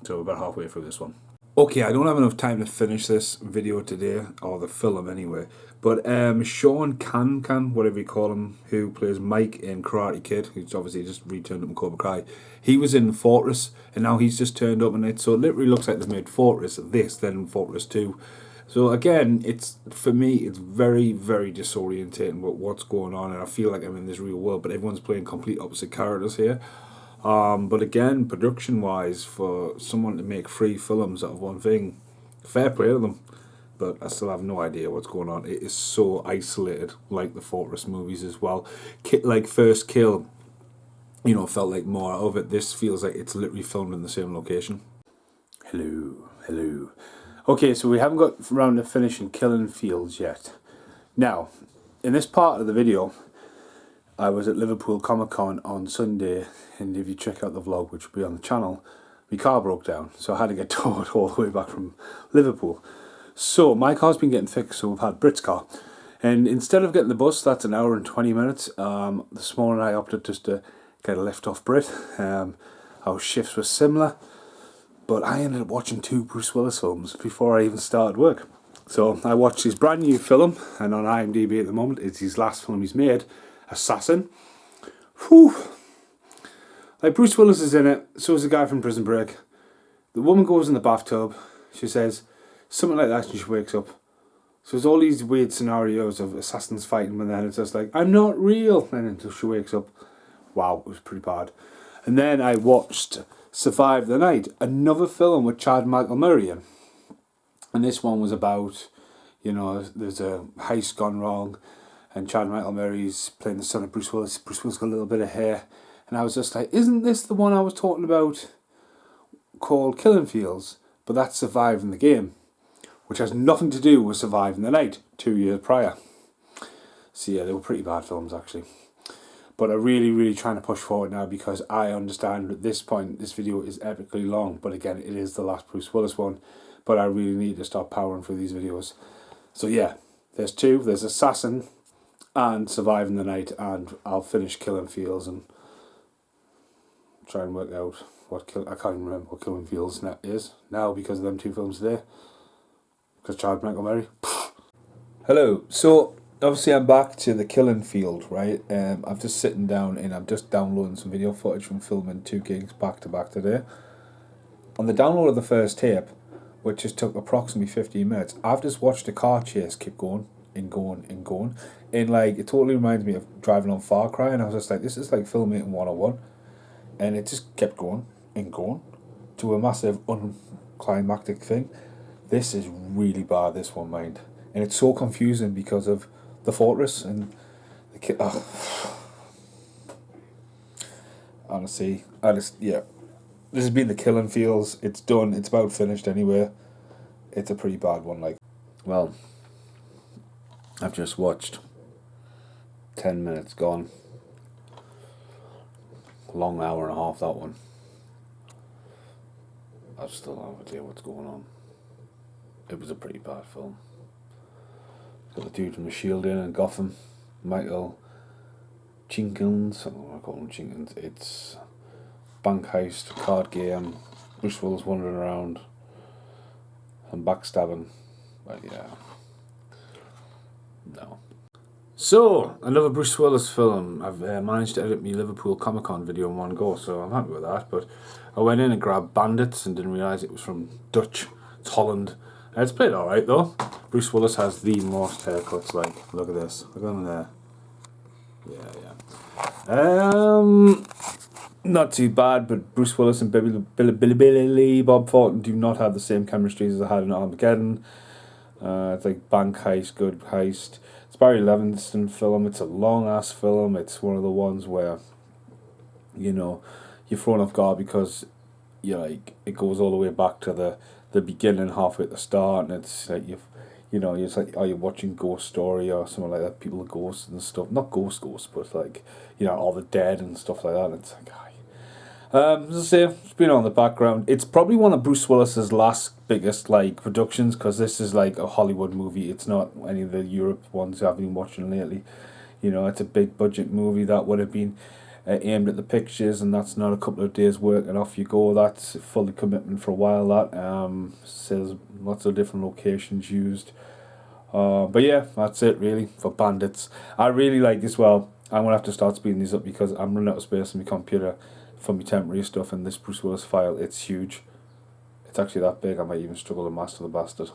Speaker 1: So we're about halfway through this one. Okay, I don't have enough time to finish this video today, or the film anyway, but Sean Can, whatever you call him, who plays Mike in Karate Kid, who's obviously just returned up in Cobra Kai, he was in Fortress, and now he's just turned up in it, so it literally looks like they've made Fortress this, then Fortress 2. So again, it's, for me, it's very, very disorientating with what's going on, and I feel like I'm in this real world, but everyone's playing complete opposite characters here. But again, production-wise, for someone to make 3 films out of one thing, fair play to them. But I still have no idea what's going on. It is so isolated, like the Fortress movies as well. Like First Kill, you know, felt like more out of it. This feels like it's literally filmed in the same location. Hello. Okay, so we haven't got around to finishing Killing Fields yet. Now, in this part of the video, I was at Liverpool Comic Con on Sunday, and if you check out the vlog, which will be on the channel, my car broke down, so I had to get towed all the way back from Liverpool. So my car's been getting fixed, so we've had Brit's car, and instead of getting the bus, that's an hour and 20 minutes. This morning I opted just to get a lift off Brit. Our shifts were similar, but I ended up watching 2 Bruce Willis films before I even started work. So I watched his brand new film, and on IMDb at the moment, it's his last film he's made, Assassin. Whew. Like, Bruce Willis is in it, so is the guy from Prison Break. The woman goes in the bathtub, she says something like that, and she wakes up. So there's all these weird scenarios of assassins fighting, and then it's just like, I'm not real, and until she wakes up. Wow, it was pretty bad. And then I watched Survive the Night, another film with Chad Michael Murray in. And this one was about, you know, there's a heist gone wrong, and Chad Michael Murray's playing the son of Bruce Willis. Bruce Willis got a little bit of hair. And I was just like, isn't this the one I was talking about called Killing Fields? But that's Surviving the Game, which has nothing to do with Surviving the Night 2 years prior. So yeah, they were pretty bad films actually. But I'm really, really trying to push forward now, because I understand at this point this video is epically long. But again, it is the last Bruce Willis one. But I really need to start powering through these videos. So yeah, there's 2. There's Assassin and Surviving the Night, and I'll finish Killing Fields and try and work out what I can't even remember what Killing Fields is now because of them 2 films today. Because Chad Michael Murray. Hello. So obviously I'm back to the Killing Field, right? I'm just sitting down and I'm just downloading some video footage from filming 2 gigs back to back today. On the download of the first tape, which just took approximately 15 minutes, I've just watched the car chase keep going and going and going. And like, it totally reminds me of driving on Far Cry, and I was just like, this is like filmmaking 101. And it just kept going and going to a massive unclimactic thing. This is really bad, this one, mind. And it's so confusing because of the Fortress and the kid. Oh. Honestly, yeah. This has been the Killing Fields. It's done. It's about finished anyway. It's a pretty bad one, like. Well, I've just watched 10 minutes gone. Long hour and a half, that one. I still have no idea what's going on. It was a pretty bad film. Got the dude from The Shield in and Gotham, Michael Jenkins. I don't know what I call him, Jenkins. It's bank heist, card game, Bruce Willis wandering around, and backstabbing. But yeah, no. So, another Bruce Willis film. I've managed to edit my Liverpool Comic Con video in one go, so I'm happy with that. But I went in and grabbed Bandits and didn't realise it was from Dutch. It's Holland. It's played alright though. Bruce Willis has the most haircuts, like, look at this. Look at him there. Yeah.
Speaker 3: not too bad, but Bruce Willis and Billy Bob Thornton do not have the same chemistry as they had in Armageddon. It's like bank heist, good heist. It's Barry Levinson film. It's a long ass film. It's one of the ones where, you know, you're thrown off guard because you like it goes all the way back to the beginning, halfway at the start, and it's like it's like, are you watching Ghost Story or something like that? People are ghosts and stuff. Not ghosts, but like, all the dead and stuff like that. And it's like, as I say, it's been on the background. It's probably one of Bruce Willis's last biggest like productions, because this is like a Hollywood movie. It's not any of the Europe ones I've been watching lately. It's a big budget movie that would have been aimed at the pictures, and that's not a couple of days work and off you go. That's fully commitment for a while. That says lots of different locations used. But yeah, that's it really for Bandits. I really like this. Well, I'm gonna have to start speeding these up because I'm running out of space on my computer for my temporary stuff, and this Bruce Willis file, it's huge. It's actually that big I might even struggle to master the bastard.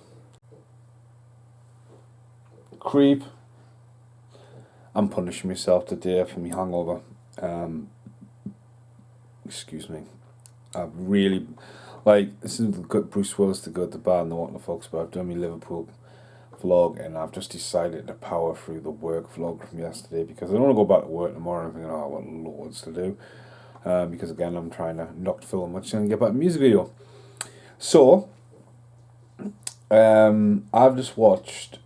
Speaker 3: Creep. I'm punishing myself today for me hangover. Excuse me. I really this is the good Bruce Willis, the good, the bad, and the what the fucks. But I've done my Liverpool vlog, and I've just decided to power through the work vlog from yesterday because I don't want to go back to work tomorrow. I'm thinking, I've got loads to do. Because again, I'm trying to not film much and get back to music video. So, I've just watched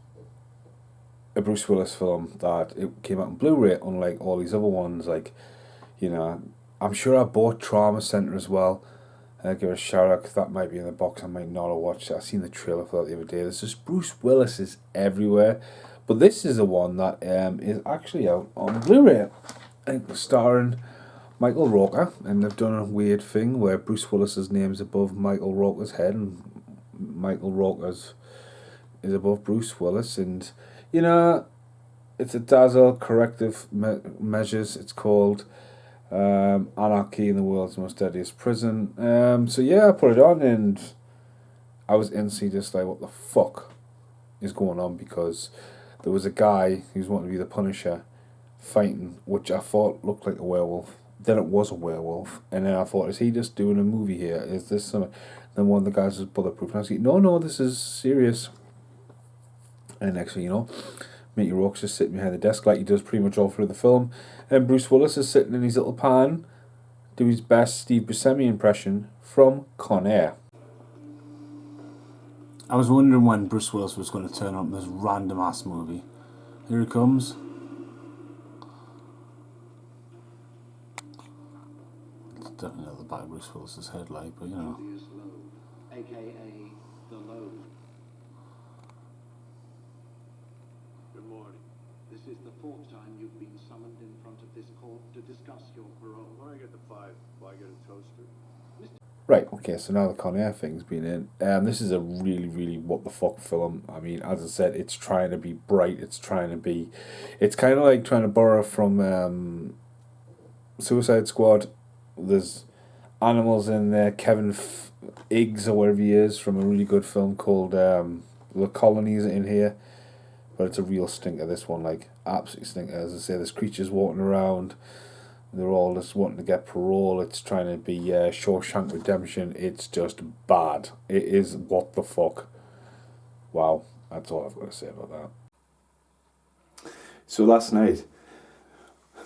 Speaker 3: a Bruce Willis film that it came out on Blu-ray, unlike all these other ones. Like, I'm sure I bought Trauma Center as well. Give it a shout out because that might be in the box. I might not have watched it. I seen the trailer for that the other day. There's just Bruce Willis is everywhere, but this is the one that is actually out on Blu-ray. I think starring Michael Rooker, and they've done a weird thing where Bruce Willis's name's above Michael Rooker's head, and Michael Rooker's is above Bruce Willis, and it's a dazzle corrective measures. It's called Anarchy in the World's Most Deadliest Prison. So yeah, I put it on, and I was instantly just like, what the fuck is going on? Because there was a guy who's wanting to be the Punisher fighting, which I thought looked like a werewolf. Then it was a werewolf, and then I thought, is he just doing a movie here? Is this something? Then one of the guys was bulletproof, and I was like, no, this is serious. And next thing you know, Mickey Rourke's just sitting behind the desk like he does pretty much all through the film, and Bruce Willis is sitting in his little pan, do his best Steve Buscemi impression from Con Air.
Speaker 1: I was wondering when Bruce Willis was going to turn up in this random ass movie. Here he comes. Definitely not the back of Bruce Willis's head, but
Speaker 2: AKA the low. Good morning.
Speaker 4: This is the fourth time you've been summoned in front of this court to discuss your parole.
Speaker 2: When I get the 5, will I get a toaster?
Speaker 3: Right, okay, so now the Con Air thing's been in. This is a really, really what the fuck film. I mean, as I said, it's trying to be bright. It's kind of like trying to borrow from Suicide Squad. There's animals in there. Kevin Iggs or whatever he is from a really good film called The Colonies in here, but it's a real stinker. This one, like, absolutely stinker. As I say, there's creatures walking around. They're all just wanting to get parole. It's trying to be Shawshank Redemption. It's just bad. It is what the fuck. Wow, that's all I've got to say about that. So last night,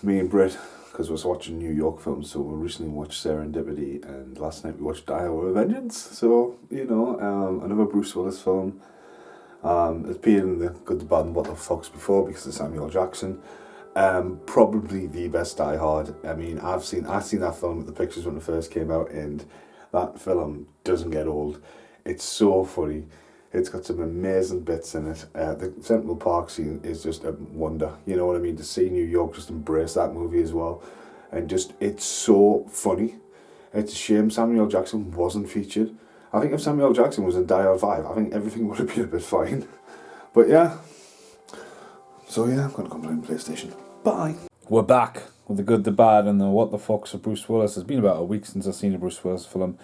Speaker 3: me and Britt, because I was watching New York films, so we recently watched Serendipity, and last night we watched Die With a Vengeance. So, another Bruce Willis film. It's been in the Good, the Bad, and What the Fuck's before because of Samuel Jackson. Probably the best Die Hard. I mean, I've seen that film with the pictures when it first came out, and that film doesn't get old. It's so funny. It's got some amazing bits in it. The Central Park scene is just a wonder. You know what I mean? To see New York just embrace that movie as well. And just, it's so funny. It's a shame Samuel Jackson wasn't featured. I think if Samuel Jackson was in Die Hard 5, I think everything would have been a bit fine. But yeah. So yeah, I'm going to come play on PlayStation. Bye. We're back with the good, the bad, and the what the fucks of Bruce Willis. It's been about a week since I've seen a Bruce Willis film.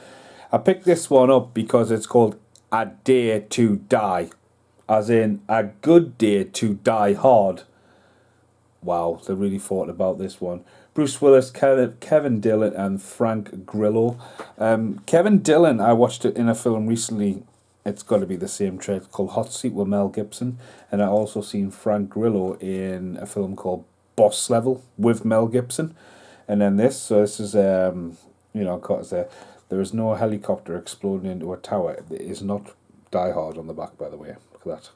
Speaker 3: I picked this one up because it's called A Day to Die. As in, a good day to die hard. wow, they really thought about this one. Bruce Willis, Kevin Dillon, and Frank Grillo. Kevin Dillon, I watched it in a film recently. It's got to be the same trick, called Hot Seat with Mel Gibson. And I also seen Frank Grillo in a film called Boss Level with Mel Gibson. And then this is, cause there is no helicopter exploding into a tower. It is not Die Hard on the back, by the way. Look at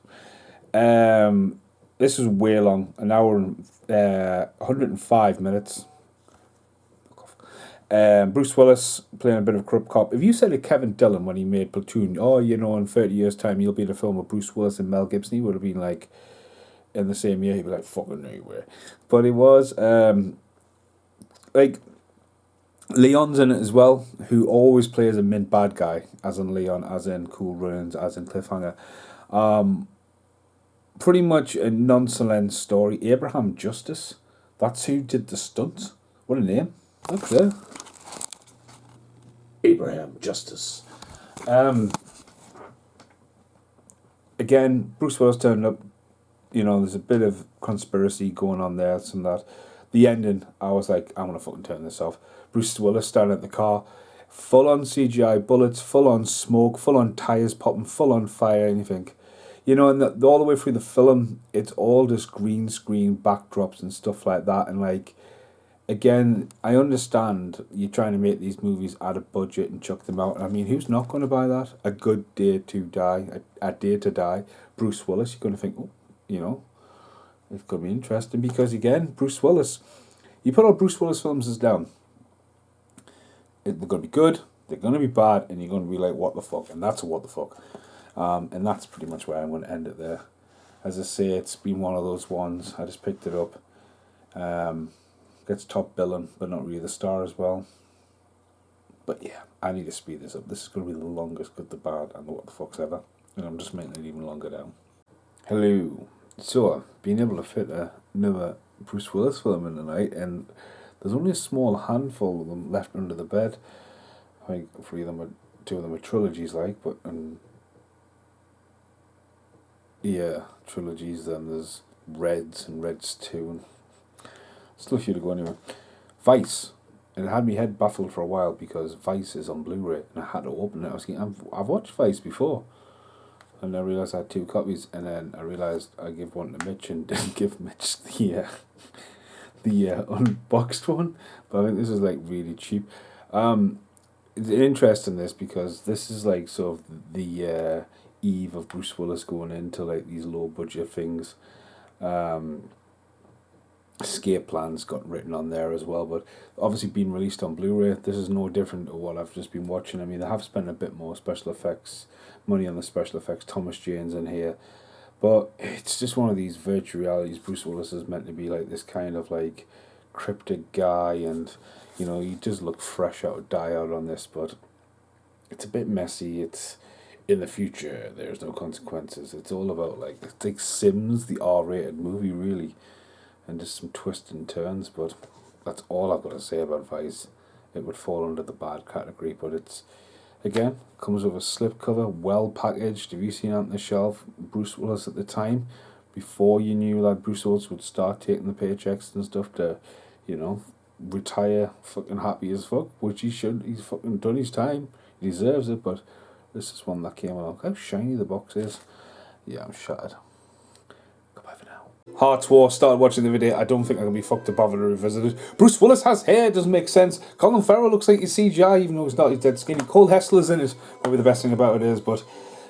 Speaker 3: that. This is way long, an hour and 105 minutes. Bruce Willis playing a bit of corrupt cop. If you said to Kevin Dillon when he made Platoon, in 30 years' time you'll be in a film with Bruce Willis and Mel Gibson, he would have been like, in the same year, he'd be like, fucking anywhere. But it was, Leon's in it as well, who always plays a mint bad guy, as in Leon, as in Cool Runnings, as in Cliffhanger. Pretty much a nonchalant story. Abraham Justice, that's who did the stunts. What a name. Okay. Abraham Justice. Again, Bruce Willis turned up. There's a bit of conspiracy going on there, some that. The ending, I was like, I'm gonna fucking turn this off. Bruce Willis standing at the car, full on CGI bullets, full on smoke, full on tires popping, full on fire, anything. And all the way through the film, it's all just green screen backdrops and stuff like that. And again, I understand you're trying to make these movies out of budget and chuck them out. I mean, who's not going to buy that? A Good Day to Die, a Day to Die. Bruce Willis, you're going to think, it's going to be interesting because, again, Bruce Willis, you put all Bruce Willis films as down. They're going to be good, they're going to be bad, and you're going to be like, what the fuck? And that's a what the fuck. And that's pretty much where I'm going to end it there. As I say, it's been one of those ones. I just picked it up. Gets top billing, but not really the star as well. But yeah, I need to speed this up. This is going to be the longest Good, the Bad, and the What the Fucks ever. And I'm just making it even longer now. Hello. So, I've been able to fit another Bruce Willis film in the night, and there's only a small handful of them left under the bed. I think two of them are trilogies, trilogies. Then there's Reds and Reds 2, and still a few to go anyway. Vice. And it had me head baffled for a while because Vice is on Blu-ray, and I had to open it. I was thinking, I've watched Vice before. And I realised I had 2 copies, and then I realised I gave one to Mitch and didn't give Mitch the unboxed one. But I think this is really cheap. It's interesting this because this is sort of the eve of Bruce Willis going into these low budget things. Escape Plans got written on there as well, but obviously being released on Blu-ray, this is no different to what I've just been watching. I mean, they have spent a bit more special effects money on the special effects. Thomas Jane's in here, but it's just one of these virtual realities. Bruce Willis is meant to be this kind of cryptic guy, and he does look fresh out of Die Hard on this, but it's a bit messy. It's in the future, there's no consequences. It's all about it's like Sims, the R-rated movie, really. And just some twists and turns, but that's all I've got to say about Vice. It would fall under the bad category, but it's, again, comes with a slipcover, well packaged. Have you seen it on the shelf? Bruce Willis at the time, before you knew that Bruce Willis would start taking the paychecks and stuff to, retire fucking happy as fuck, which he should. He's fucking done his time. He deserves it, but this is one that came along. How shiny the box is. Yeah, I'm shattered. Goodbye for now. Hearts War, started watching the video. I don't think I can be fucked to bother to revisit it. Bruce Willis has hair, it doesn't make sense. Colin Farrell looks like he's CGI, even though he's not, he's dead skinny. Cole Hessler's in it, probably the best thing about it is, but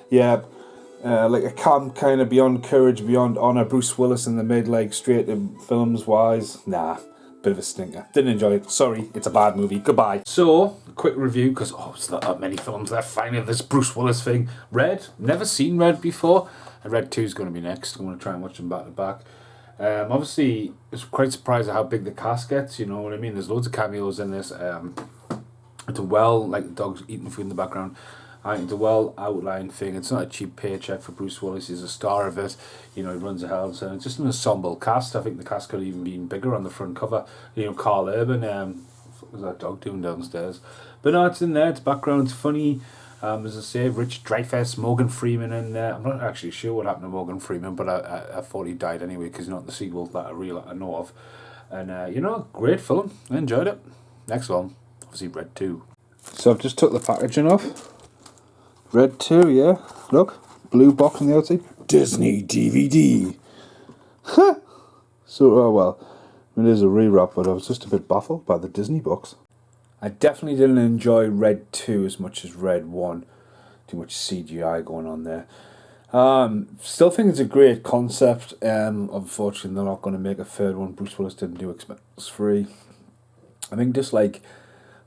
Speaker 3: yeah, a camp kind of Beyond Courage, Beyond Honor. Bruce Willis in the mid, straight to films wise, nah, bit of a stinker. Didn't enjoy it, sorry, it's a bad movie, goodbye. So, quick review, because there's not that many films left finally of this Bruce Willis thing. Red, never seen Red before. And Red 2 is going to be next. I'm going to try and watch them back to back. Obviously, I was quite surprised at how big the cast gets. You know what I mean? There's loads of cameos in this. It's a the dog's eating food in the background. It's a well outlined thing. It's not a cheap paycheck for Bruce Willis. He's a star of it. He runs a hell. So it's just an ensemble cast. I think the cast could have even been bigger on the front cover. Carl Urban. What was that dog doing downstairs? But no, it's in there. It's background. It's funny. As I say, Rich Dreyfuss, Morgan Freeman, and I'm not actually sure what happened to Morgan Freeman, but I thought he died anyway because he's not the sequel that I know of. And, great film. I enjoyed it. Next one, obviously Red 2. So I've just took the packaging off. Red 2, yeah. Look, blue box on the outside. Disney DVD. So, well, it is a rewrap, but I was just a bit baffled by the Disney box. I definitely didn't enjoy Red 2 as much as Red 1. Too much CGI going on there. Still think it's a great concept. Unfortunately, they're not going to make a third one. Bruce Willis didn't do expense free. I think just like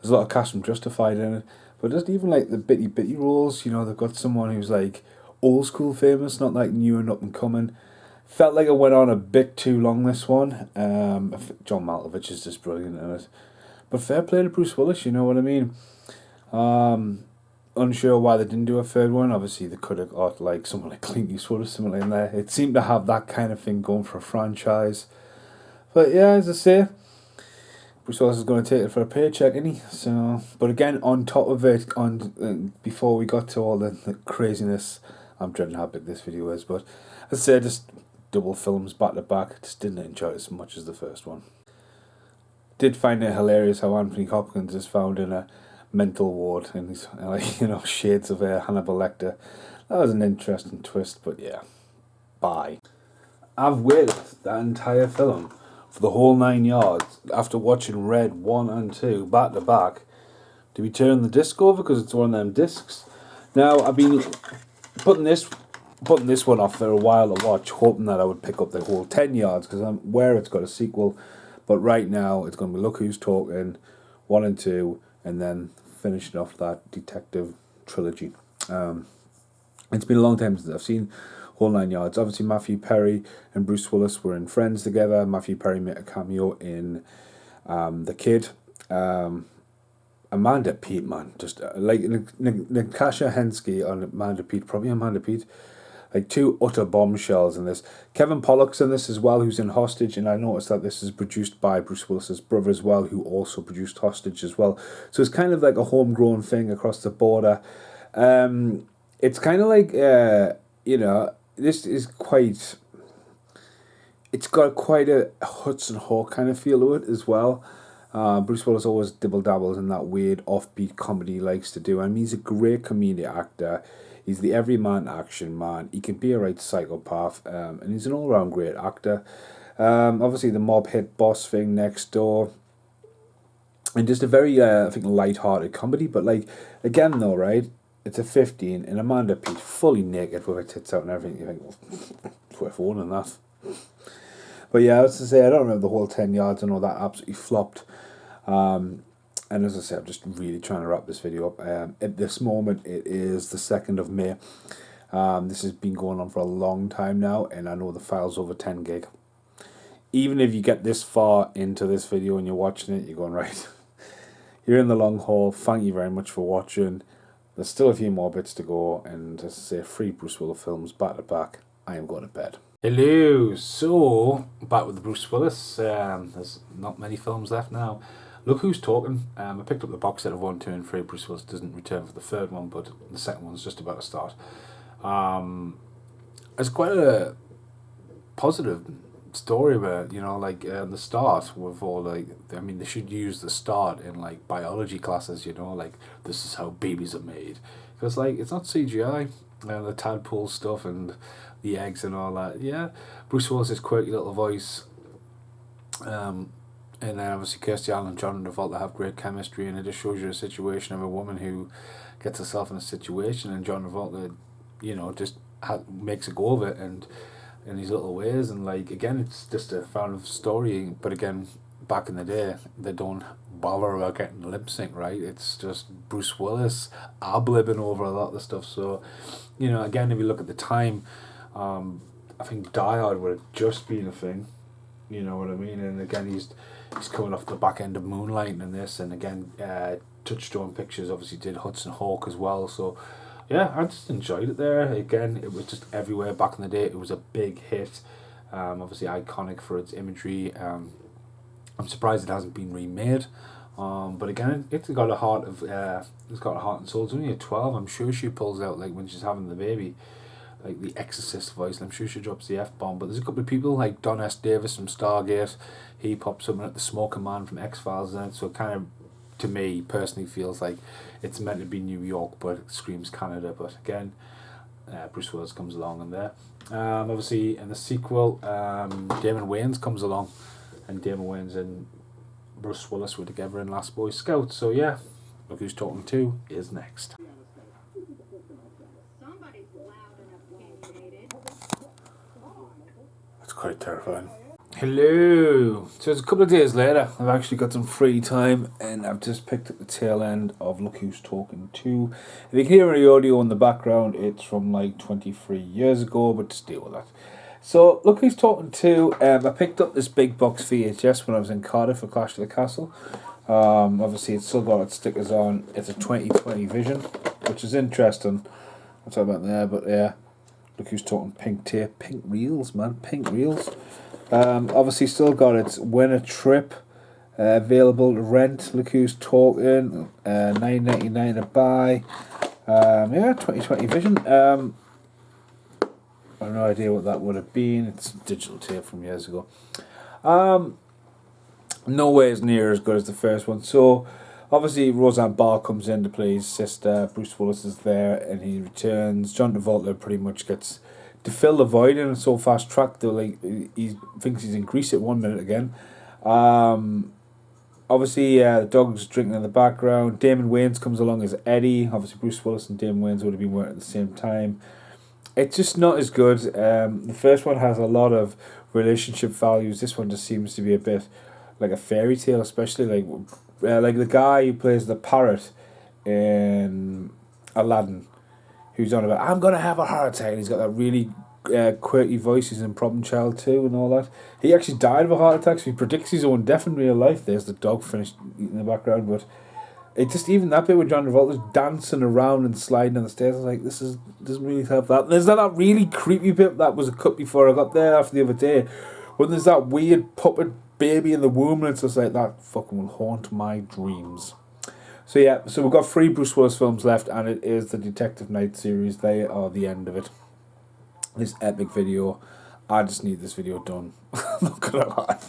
Speaker 3: there's a lot of cast from Justified in it, but just even like the bitty roles. You know, they've got someone who's like old school famous, not like new and up and coming. Felt like it went on a bit too long, this one. John Malkovich is just brilliant in it. But fair play to Bruce Willis, you know what I mean? Unsure why they didn't do a third one. Obviously, they could have got like someone like Clint Eastwood or something in there. It seemed to have that kind of thing going for a franchise. But yeah, as I say, Bruce Willis is going to take it for a paycheck, isn't he? So, but again, on top of it, before we got to all the craziness, I'm dreading how big this video is, but as I say, just double films back to back. Just didn't enjoy it as much as the first one. Did find it hilarious how Anthony Hopkins is found in a mental ward and he's like, shades of Hannibal Lecter. That was an interesting twist, but yeah. Bye. I've waited that entire film for the whole 9 yards after watching Red 1 and 2 back to back to be turning the disc over because it's one of them discs. Now I've been putting this one off for a while to watch, hoping that I would pick up the whole 10 yards because I'm aware it's got a sequel. But right now, it's going to be Look Who's Talking, 1 and 2, and then finishing off that detective trilogy. It's been a long time since I've seen whole 9 yards. Obviously, Matthew Perry and Bruce Willis were in Friends together. Matthew Perry made a cameo in The Kid. Amanda Peet, man. Just like Natasha Henske on Amanda Peet, probably Amanda Peet. Like two utter bombshells in this. Kevin Pollak's in this as well, who's in Hostage, and I noticed that this is produced by Bruce Willis's brother as well, who also produced Hostage as well. So it's kind of like a homegrown thing across the border. It's kind of like, this is quite... It's got quite a Hudson Hawk kind of feel to it as well. Bruce Willis always dibble-dabbles in that weird offbeat comedy he likes to do. I mean, he's a great comedic actor. He's the everyman action man. He can be a right psychopath, and he's an all-round great actor. Obviously, the mob hit Boss thing next door, and just a very, I think, light-hearted comedy. But like, again, though, right? It's a 15, and Amanda Peet fully naked with her tits out and everything. You think, well, it's worth owning that. But yeah, I was to say, I don't remember the whole 10 yards. I know that absolutely flopped. And as I said, I'm just really trying to wrap this video up. At this moment, it is the 2nd of May. This has been going on for a long time now, and I know the file's over 10 gig. Even if you get this far into this video and you're watching it, you're going, right, you're in the long haul. Thank you very much for watching. There's still a few more bits to go, and as I say, 3 Bruce Willis films back to back. I am going to bed. Hello, so back with the Bruce Willis. There's not many films left now. Look Who's Talking. I picked up the box set of 1, 2 and 3. Bruce Willis doesn't return for the third one, but the second one's just about to start. It's quite a positive story where, the start with all they should use the start in like biology classes, like this is how babies are made. Because it's not CGI, the tadpole stuff and the eggs and all that. Yeah, Bruce Willis' quirky little voice. And then obviously Kirstie Alley and John Travolta have great chemistry, and it just shows you a situation of a woman who gets herself in a situation, and John Travolta, just makes a go of it, and in these little ways, and again, it's just a found story. But again, back in the day, they don't bother about getting lip sync right. It's just Bruce Willis ad-libbing over a lot of the stuff. So, again, if you look at the time, I think Die Hard would have just been a thing. You know what I mean? And again, he's coming off the back end of Moonlight and this, and again, Touchstone Pictures obviously did Hudson Hawk as well. So yeah, I just enjoyed it there. Again, it was just everywhere back in the day. It was a big hit. Obviously iconic for its imagery. I'm surprised it hasn't been remade. But again, it's got a heart of it's got a heart and soul. It's only a 12. I'm sure she pulls out, like when she's having the baby, like the Exorcist voice. I'm sure she drops the F-bomb. But there's a couple of people like Don S. Davis from Stargate. He pops up at the Smoking Man from X-Files in it. So it kind of, to me personally, feels like it's meant to be New York, but it screams Canada. But again, Bruce Willis comes along in there. Obviously, in the sequel, Damon Wayans comes along, and Damon Wayans and Bruce Willis were together in Last Boy Scout. So yeah, Look Who's Talking 2 is next.
Speaker 5: Somebody's loud and opinionated.
Speaker 3: That's quite terrifying. Hello! So it's a couple of days later, I've actually got some free time and I've just picked up the tail end of Look Who's Talking 2. If you can hear the audio in the background, it's from like 23 years ago, but just deal with that. So, Look Who's Talking 2, I picked up this big box VHS when I was in Cardiff for Clash of the Castle. Obviously it's still got its stickers on. It's a 2020 vision, which is interesting. I'll talk about there, but yeah. Look Who's Talking pink tape. Pink reels, man. Pink reels. Obviously still got its winter trip available to rent. Look Who's Talking, $9.99 to buy. Yeah, 2020 vision. I have no idea what that would have been. It's digital tape from years ago. Nowhere as near as good as the first one. So obviously Roseanne Barr comes in to play his sister. Bruce Willis is there and he returns. John Travolta pretty much gets to fill the void, and it's so fast tracked that like he thinks he's in Greece at 1 minute again. Obviously the dog's drinking in the background. Damon Wayans comes along as Eddie. Obviously Bruce Willis and Damon Wayans would have been working at the same time. It's just not as good. The first one has a lot of relationship values. This one just seems to be a bit like a fairy tale, especially like the guy who plays the parrot in Aladdin, who's on about, I'm going to have a heart attack, and he's got that really quirky voice. He's in Problem Child 2 and all that. He actually died of a heart attack, so he predicts his own death in real life. There's the dog finished eating in the background, but it just, even that bit with John Travolta's dancing around and sliding down the stairs, I was like, this doesn't really help that. And there's that really creepy bit that was a cut before I got there after the other day, when there's that weird puppet baby in the womb, and it's just like, that fucking will haunt my dreams. So yeah, so we've got 3 Bruce Willis films left, and it is the Detective Night series. They are the end of it. This epic video. I just need this video done. I'm not gonna lie.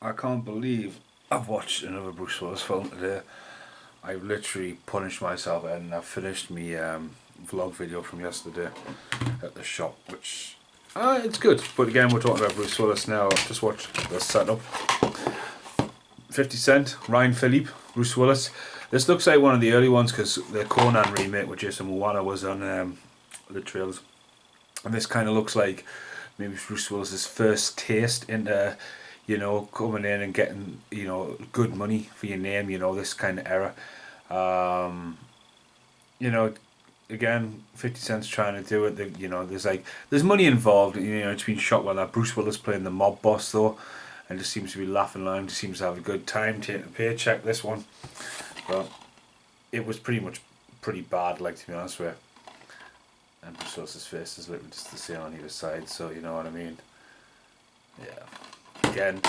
Speaker 3: I can't believe I've watched another Bruce Willis film today. I've literally punished myself, and I've finished my vlog video from yesterday at the shop, which it's good. But again, we're talking about Bruce Willis now. I've just watched the setup. 50 Cent, Ryan Phillippe, Bruce Willis. This looks like one of the early ones because the Conan remake with Jason Momoa was on the trailers. And this kind of looks like maybe Bruce Willis's first taste into, you know, coming in and getting, you know, good money for your name, you know, this kind of era. You know, again, 50 Cent's trying to do it. You know, there's money involved. You know, it's been shot like that. Bruce Willis playing the mob boss though, and just seems to be laughing loud. Just seems to have a good time taking a paycheck. This one, but it was pretty bad. Like, to be honest with you. And Bruce Willis's face is literally just the same on either side. So you know what I mean. Yeah. Again,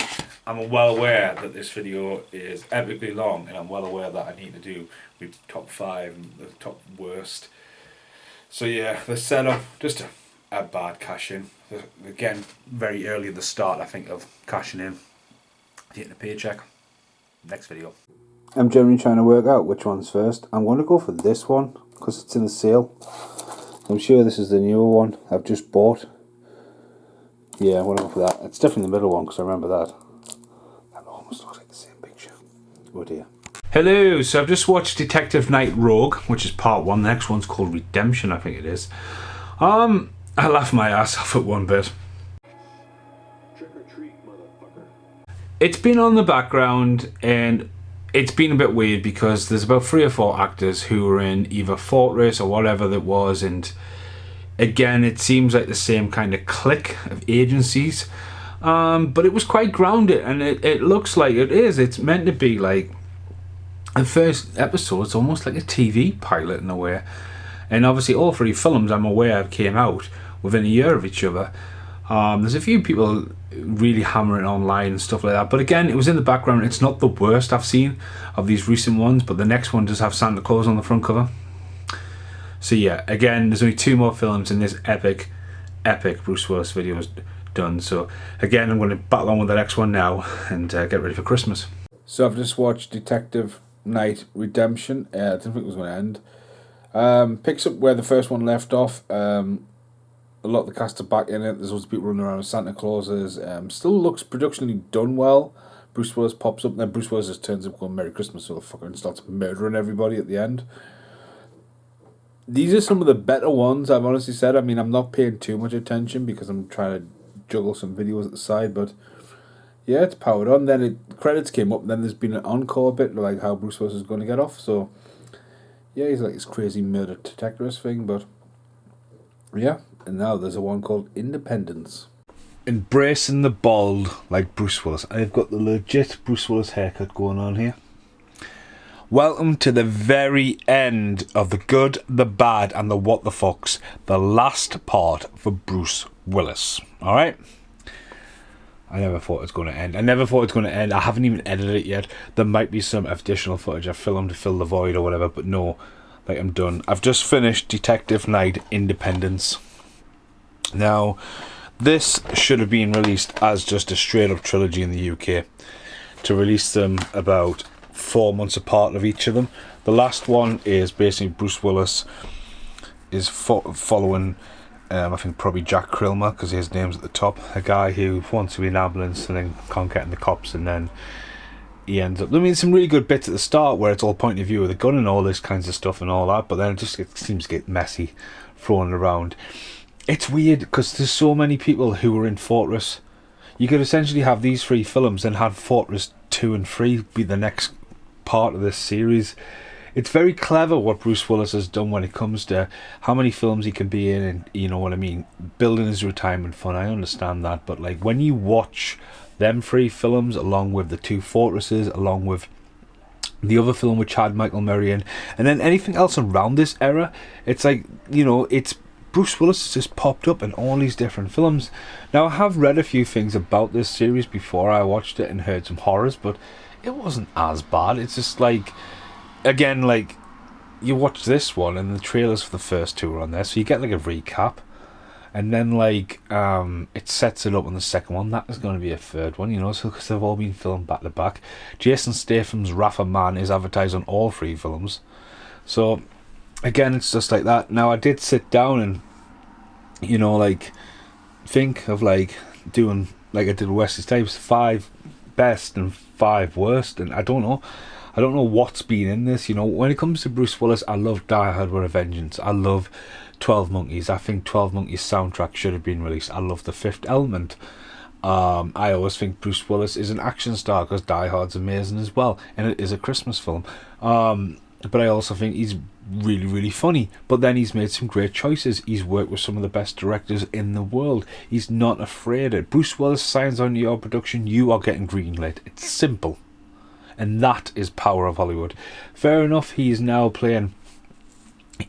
Speaker 3: I'm well aware that this video is epically long, and I'm well aware that I need to do the top 5 and the top worst. So yeah, the setup, just a bad cash in. Again, very early at the start, I think, of cashing in, getting a paycheck. Next video. I'm generally trying to work out which one's first. I'm going to go for this one because it's in the sale. I'm sure this is the newer one I've just bought. Yeah, I'm going to go for that. It's definitely the middle one because I remember that. That almost looks like the same picture. Oh dear. Hello, so I've just watched Detective Night Rogue, which is part 1. The next one's called Redemption, I think it is. I laughed my ass off at one bit.
Speaker 2: Trick or treat, motherfucker.
Speaker 3: It's been on the background, and it's been a bit weird because there's about 3 or 4 actors who were in either Fortress or whatever that was, and again, it seems like the same kind of clique of agencies. But it was quite grounded, and it looks like it is. It's meant to be like the first episode. It's almost like a TV pilot in a way. And obviously all 3 films, I'm aware, came out within a year of each other. There's a few people really hammering online and stuff like that, but again, it was in the background. It's not the worst I've seen of these recent ones, but the next one does have Santa Claus on the front cover. So yeah, again, there's only 2 more films in this epic Bruce Willis video is done. So again, I'm going to battle on with the next one now and get ready for Christmas. So I've just watched Detective Night Redemption. I didn't think it was going to end. Picks up where the first one left off. A lot of the cast are back in it. There's lots of people running around with Santa Clauses. Still looks productionally done well. Bruce Willis pops up, and then Bruce Willis just turns up going Merry Christmas, motherfucker, and starts murdering everybody at the end. These are some of the better ones, I've honestly said. I mean, I'm not paying too much attention because I'm trying to juggle some videos at the side, but yeah, it's powered on. Then the credits came up, and then there's been an encore bit, like how Bruce Willis is going to get off. So yeah, he's like this crazy murder detectorist thing, but yeah. And now there's a one called Independence. Embracing the bald like Bruce Willis. I've got the legit Bruce Willis haircut going on here. Welcome to the very end of the good, the bad, and the what the fucks. The last part for Bruce Willis. Alright? I never thought it was going to end. I haven't even edited it yet. There might be some additional footage I filmed to fill the void or whatever, but no. Like, I'm done. I've just finished Detective Night Independence. Now, this should have been released as just a straight up trilogy in the UK. To release them about 4 months apart of each of them. The last one is basically Bruce Willis is following, I think probably Jack Krillmer, because his name's at the top. A guy who wants to be an ambulance and then can't get in the cops, and then he ends up... I mean, some really good bits at the start where it's all point of view of the gun and all this kinds of stuff and all that, but then it seems to get messy, thrown around. It's weird because there's so many people who were in Fortress. You could essentially have these 3 films and have Fortress 2 and 3 be the next part of this series. It's very clever what Bruce Willis has done when it comes to how many films he can be in, and you know what I mean, building his retirement fund. I understand that, but like when you watch them 3 films along with the 2 Fortresses, along with the other film which had Michael Murray in, and then anything else around this era, it's like, you know, it's Bruce Willis has just popped up in all these different films. Now, I have read a few things about this series before I watched it and heard some horrors, but it wasn't as bad. It's just like, again, like, you watch this one and the trailers for the first 2 are on there, so you get like a recap, and then like it sets it up on the second one. That is going to be a third one, you know, so because they've all been filmed back to back. Jason Statham's Wrath of Man is advertised on all 3 films, so again, it's just like that. Now, I did sit down and, you know, like, think of, like, doing, like I did with Wesley Snipes, 5 best and 5 worst, and I don't know what's been in this, you know. When it comes to Bruce Willis, I love Die Hard with a Vengeance. I love 12 Monkeys. I think 12 Monkeys soundtrack should have been released. I love The Fifth Element. I always think Bruce Willis is an action star because Die Hard's amazing as well, and it is a Christmas film. But I also think he's really, really funny. But then he's made some great choices. He's worked with some of the best directors in the world. He's not afraid of it. Bruce Willis signs on your production, you are getting greenlit. It's simple. And that is power of Hollywood. Fair enough, he is now playing...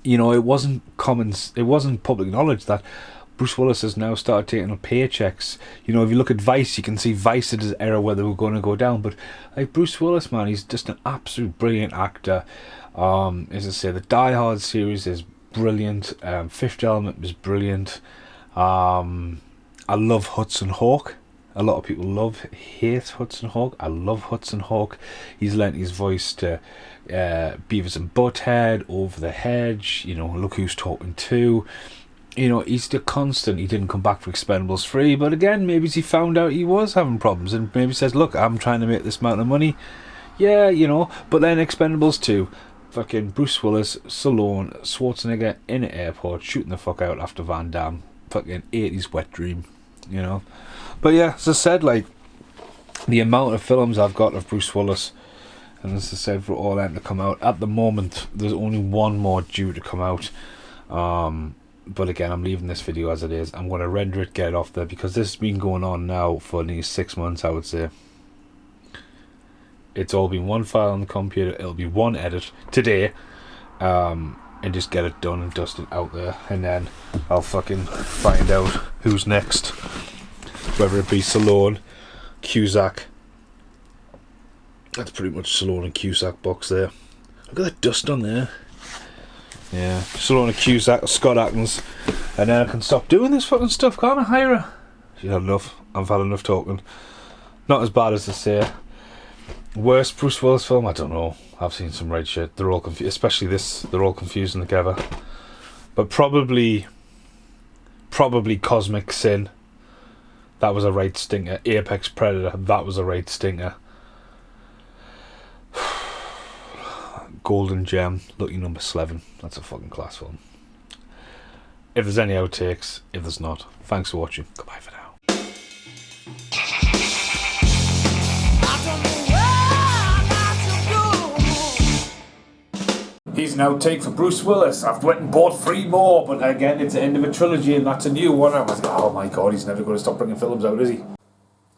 Speaker 3: You know, it wasn't public knowledge that Bruce Willis has now started taking up paychecks. You know, if you look at Vice, you can see Vice at his era where they were going to go down. But like Bruce Willis, man, he's just an absolute brilliant actor. As I say, the Die Hard series is brilliant. Fifth Element was brilliant. I love Hudson Hawk. A lot of people hate Hudson Hawk. I love Hudson Hawk. He's lent his voice to Beavis and Butthead, Over the Hedge. You know, Look Who's Talking To. You know, he's the constant. He didn't come back for Expendables 3, but again, maybe he found out he was having problems and maybe says, look, I'm trying to make this amount of money. Yeah, you know, but then Expendables 2, fucking Bruce Willis, Stallone, Schwarzenegger in an airport, shooting the fuck out after Van Damme. Fucking 80s wet dream, you know. But yeah, as I said, like, the amount of films I've got of Bruce Willis, and as I said, for all them to come out, at the moment, there's only one more due to come out. But again, I'm leaving this video as it is. I'm going to render it, get it off there, because this has been going on now for at least 6 months, I would say. It's all been one file on the computer. It'll be one edit today. and just get it done and dust it out there, and then I'll fucking find out who's next, whether it be Stallone, Cusack. That's pretty much Stallone and Cusack box there. Look at that dust on there. Yeah, Stallone and Cusack or Scott Atkins, and then I can stop doing this fucking stuff, can't I, Hira? She's had enough. I've had enough talking. Not as bad as they say. Worst Bruce Willis film? I don't know. I've seen some right shit. They're all confused, especially this. They're all confusing together. But probably Cosmic Sin. That was a right stinker. Apex Predator. That was a right stinker. Golden Gem. Lucky Number 11. That's a fucking class film. If there's any outtakes, if there's not, thanks for watching. Goodbye for now. Here's an outtake for Bruce Willis. I've went and bought 3 more, but again, it's the end of a trilogy and that's a new one. I was like, oh my god, he's never going to stop bringing films out, is he?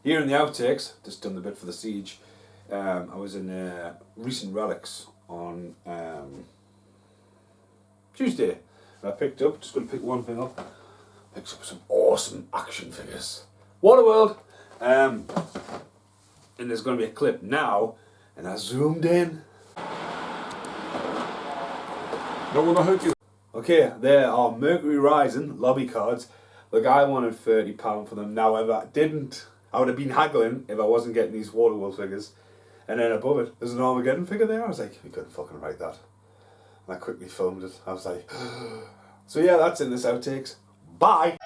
Speaker 3: Here in the outtakes, just done the bit for the Siege. I was in Recent Relics on Tuesday. And I picked up, just going to pick one thing up, picked up some awesome action figures. Waterworld! And there's going to be a clip now, and I zoomed in. Okay, there are Mercury Rising lobby cards. The guy wanted £30 for them. Now, if I didn't, I would have been haggling if I wasn't getting these Waterworld figures. And then above it, there's an Armageddon figure there. I was like, we couldn't fucking write that. And I quickly filmed it. I was like, so yeah, that's in this outtakes. Bye!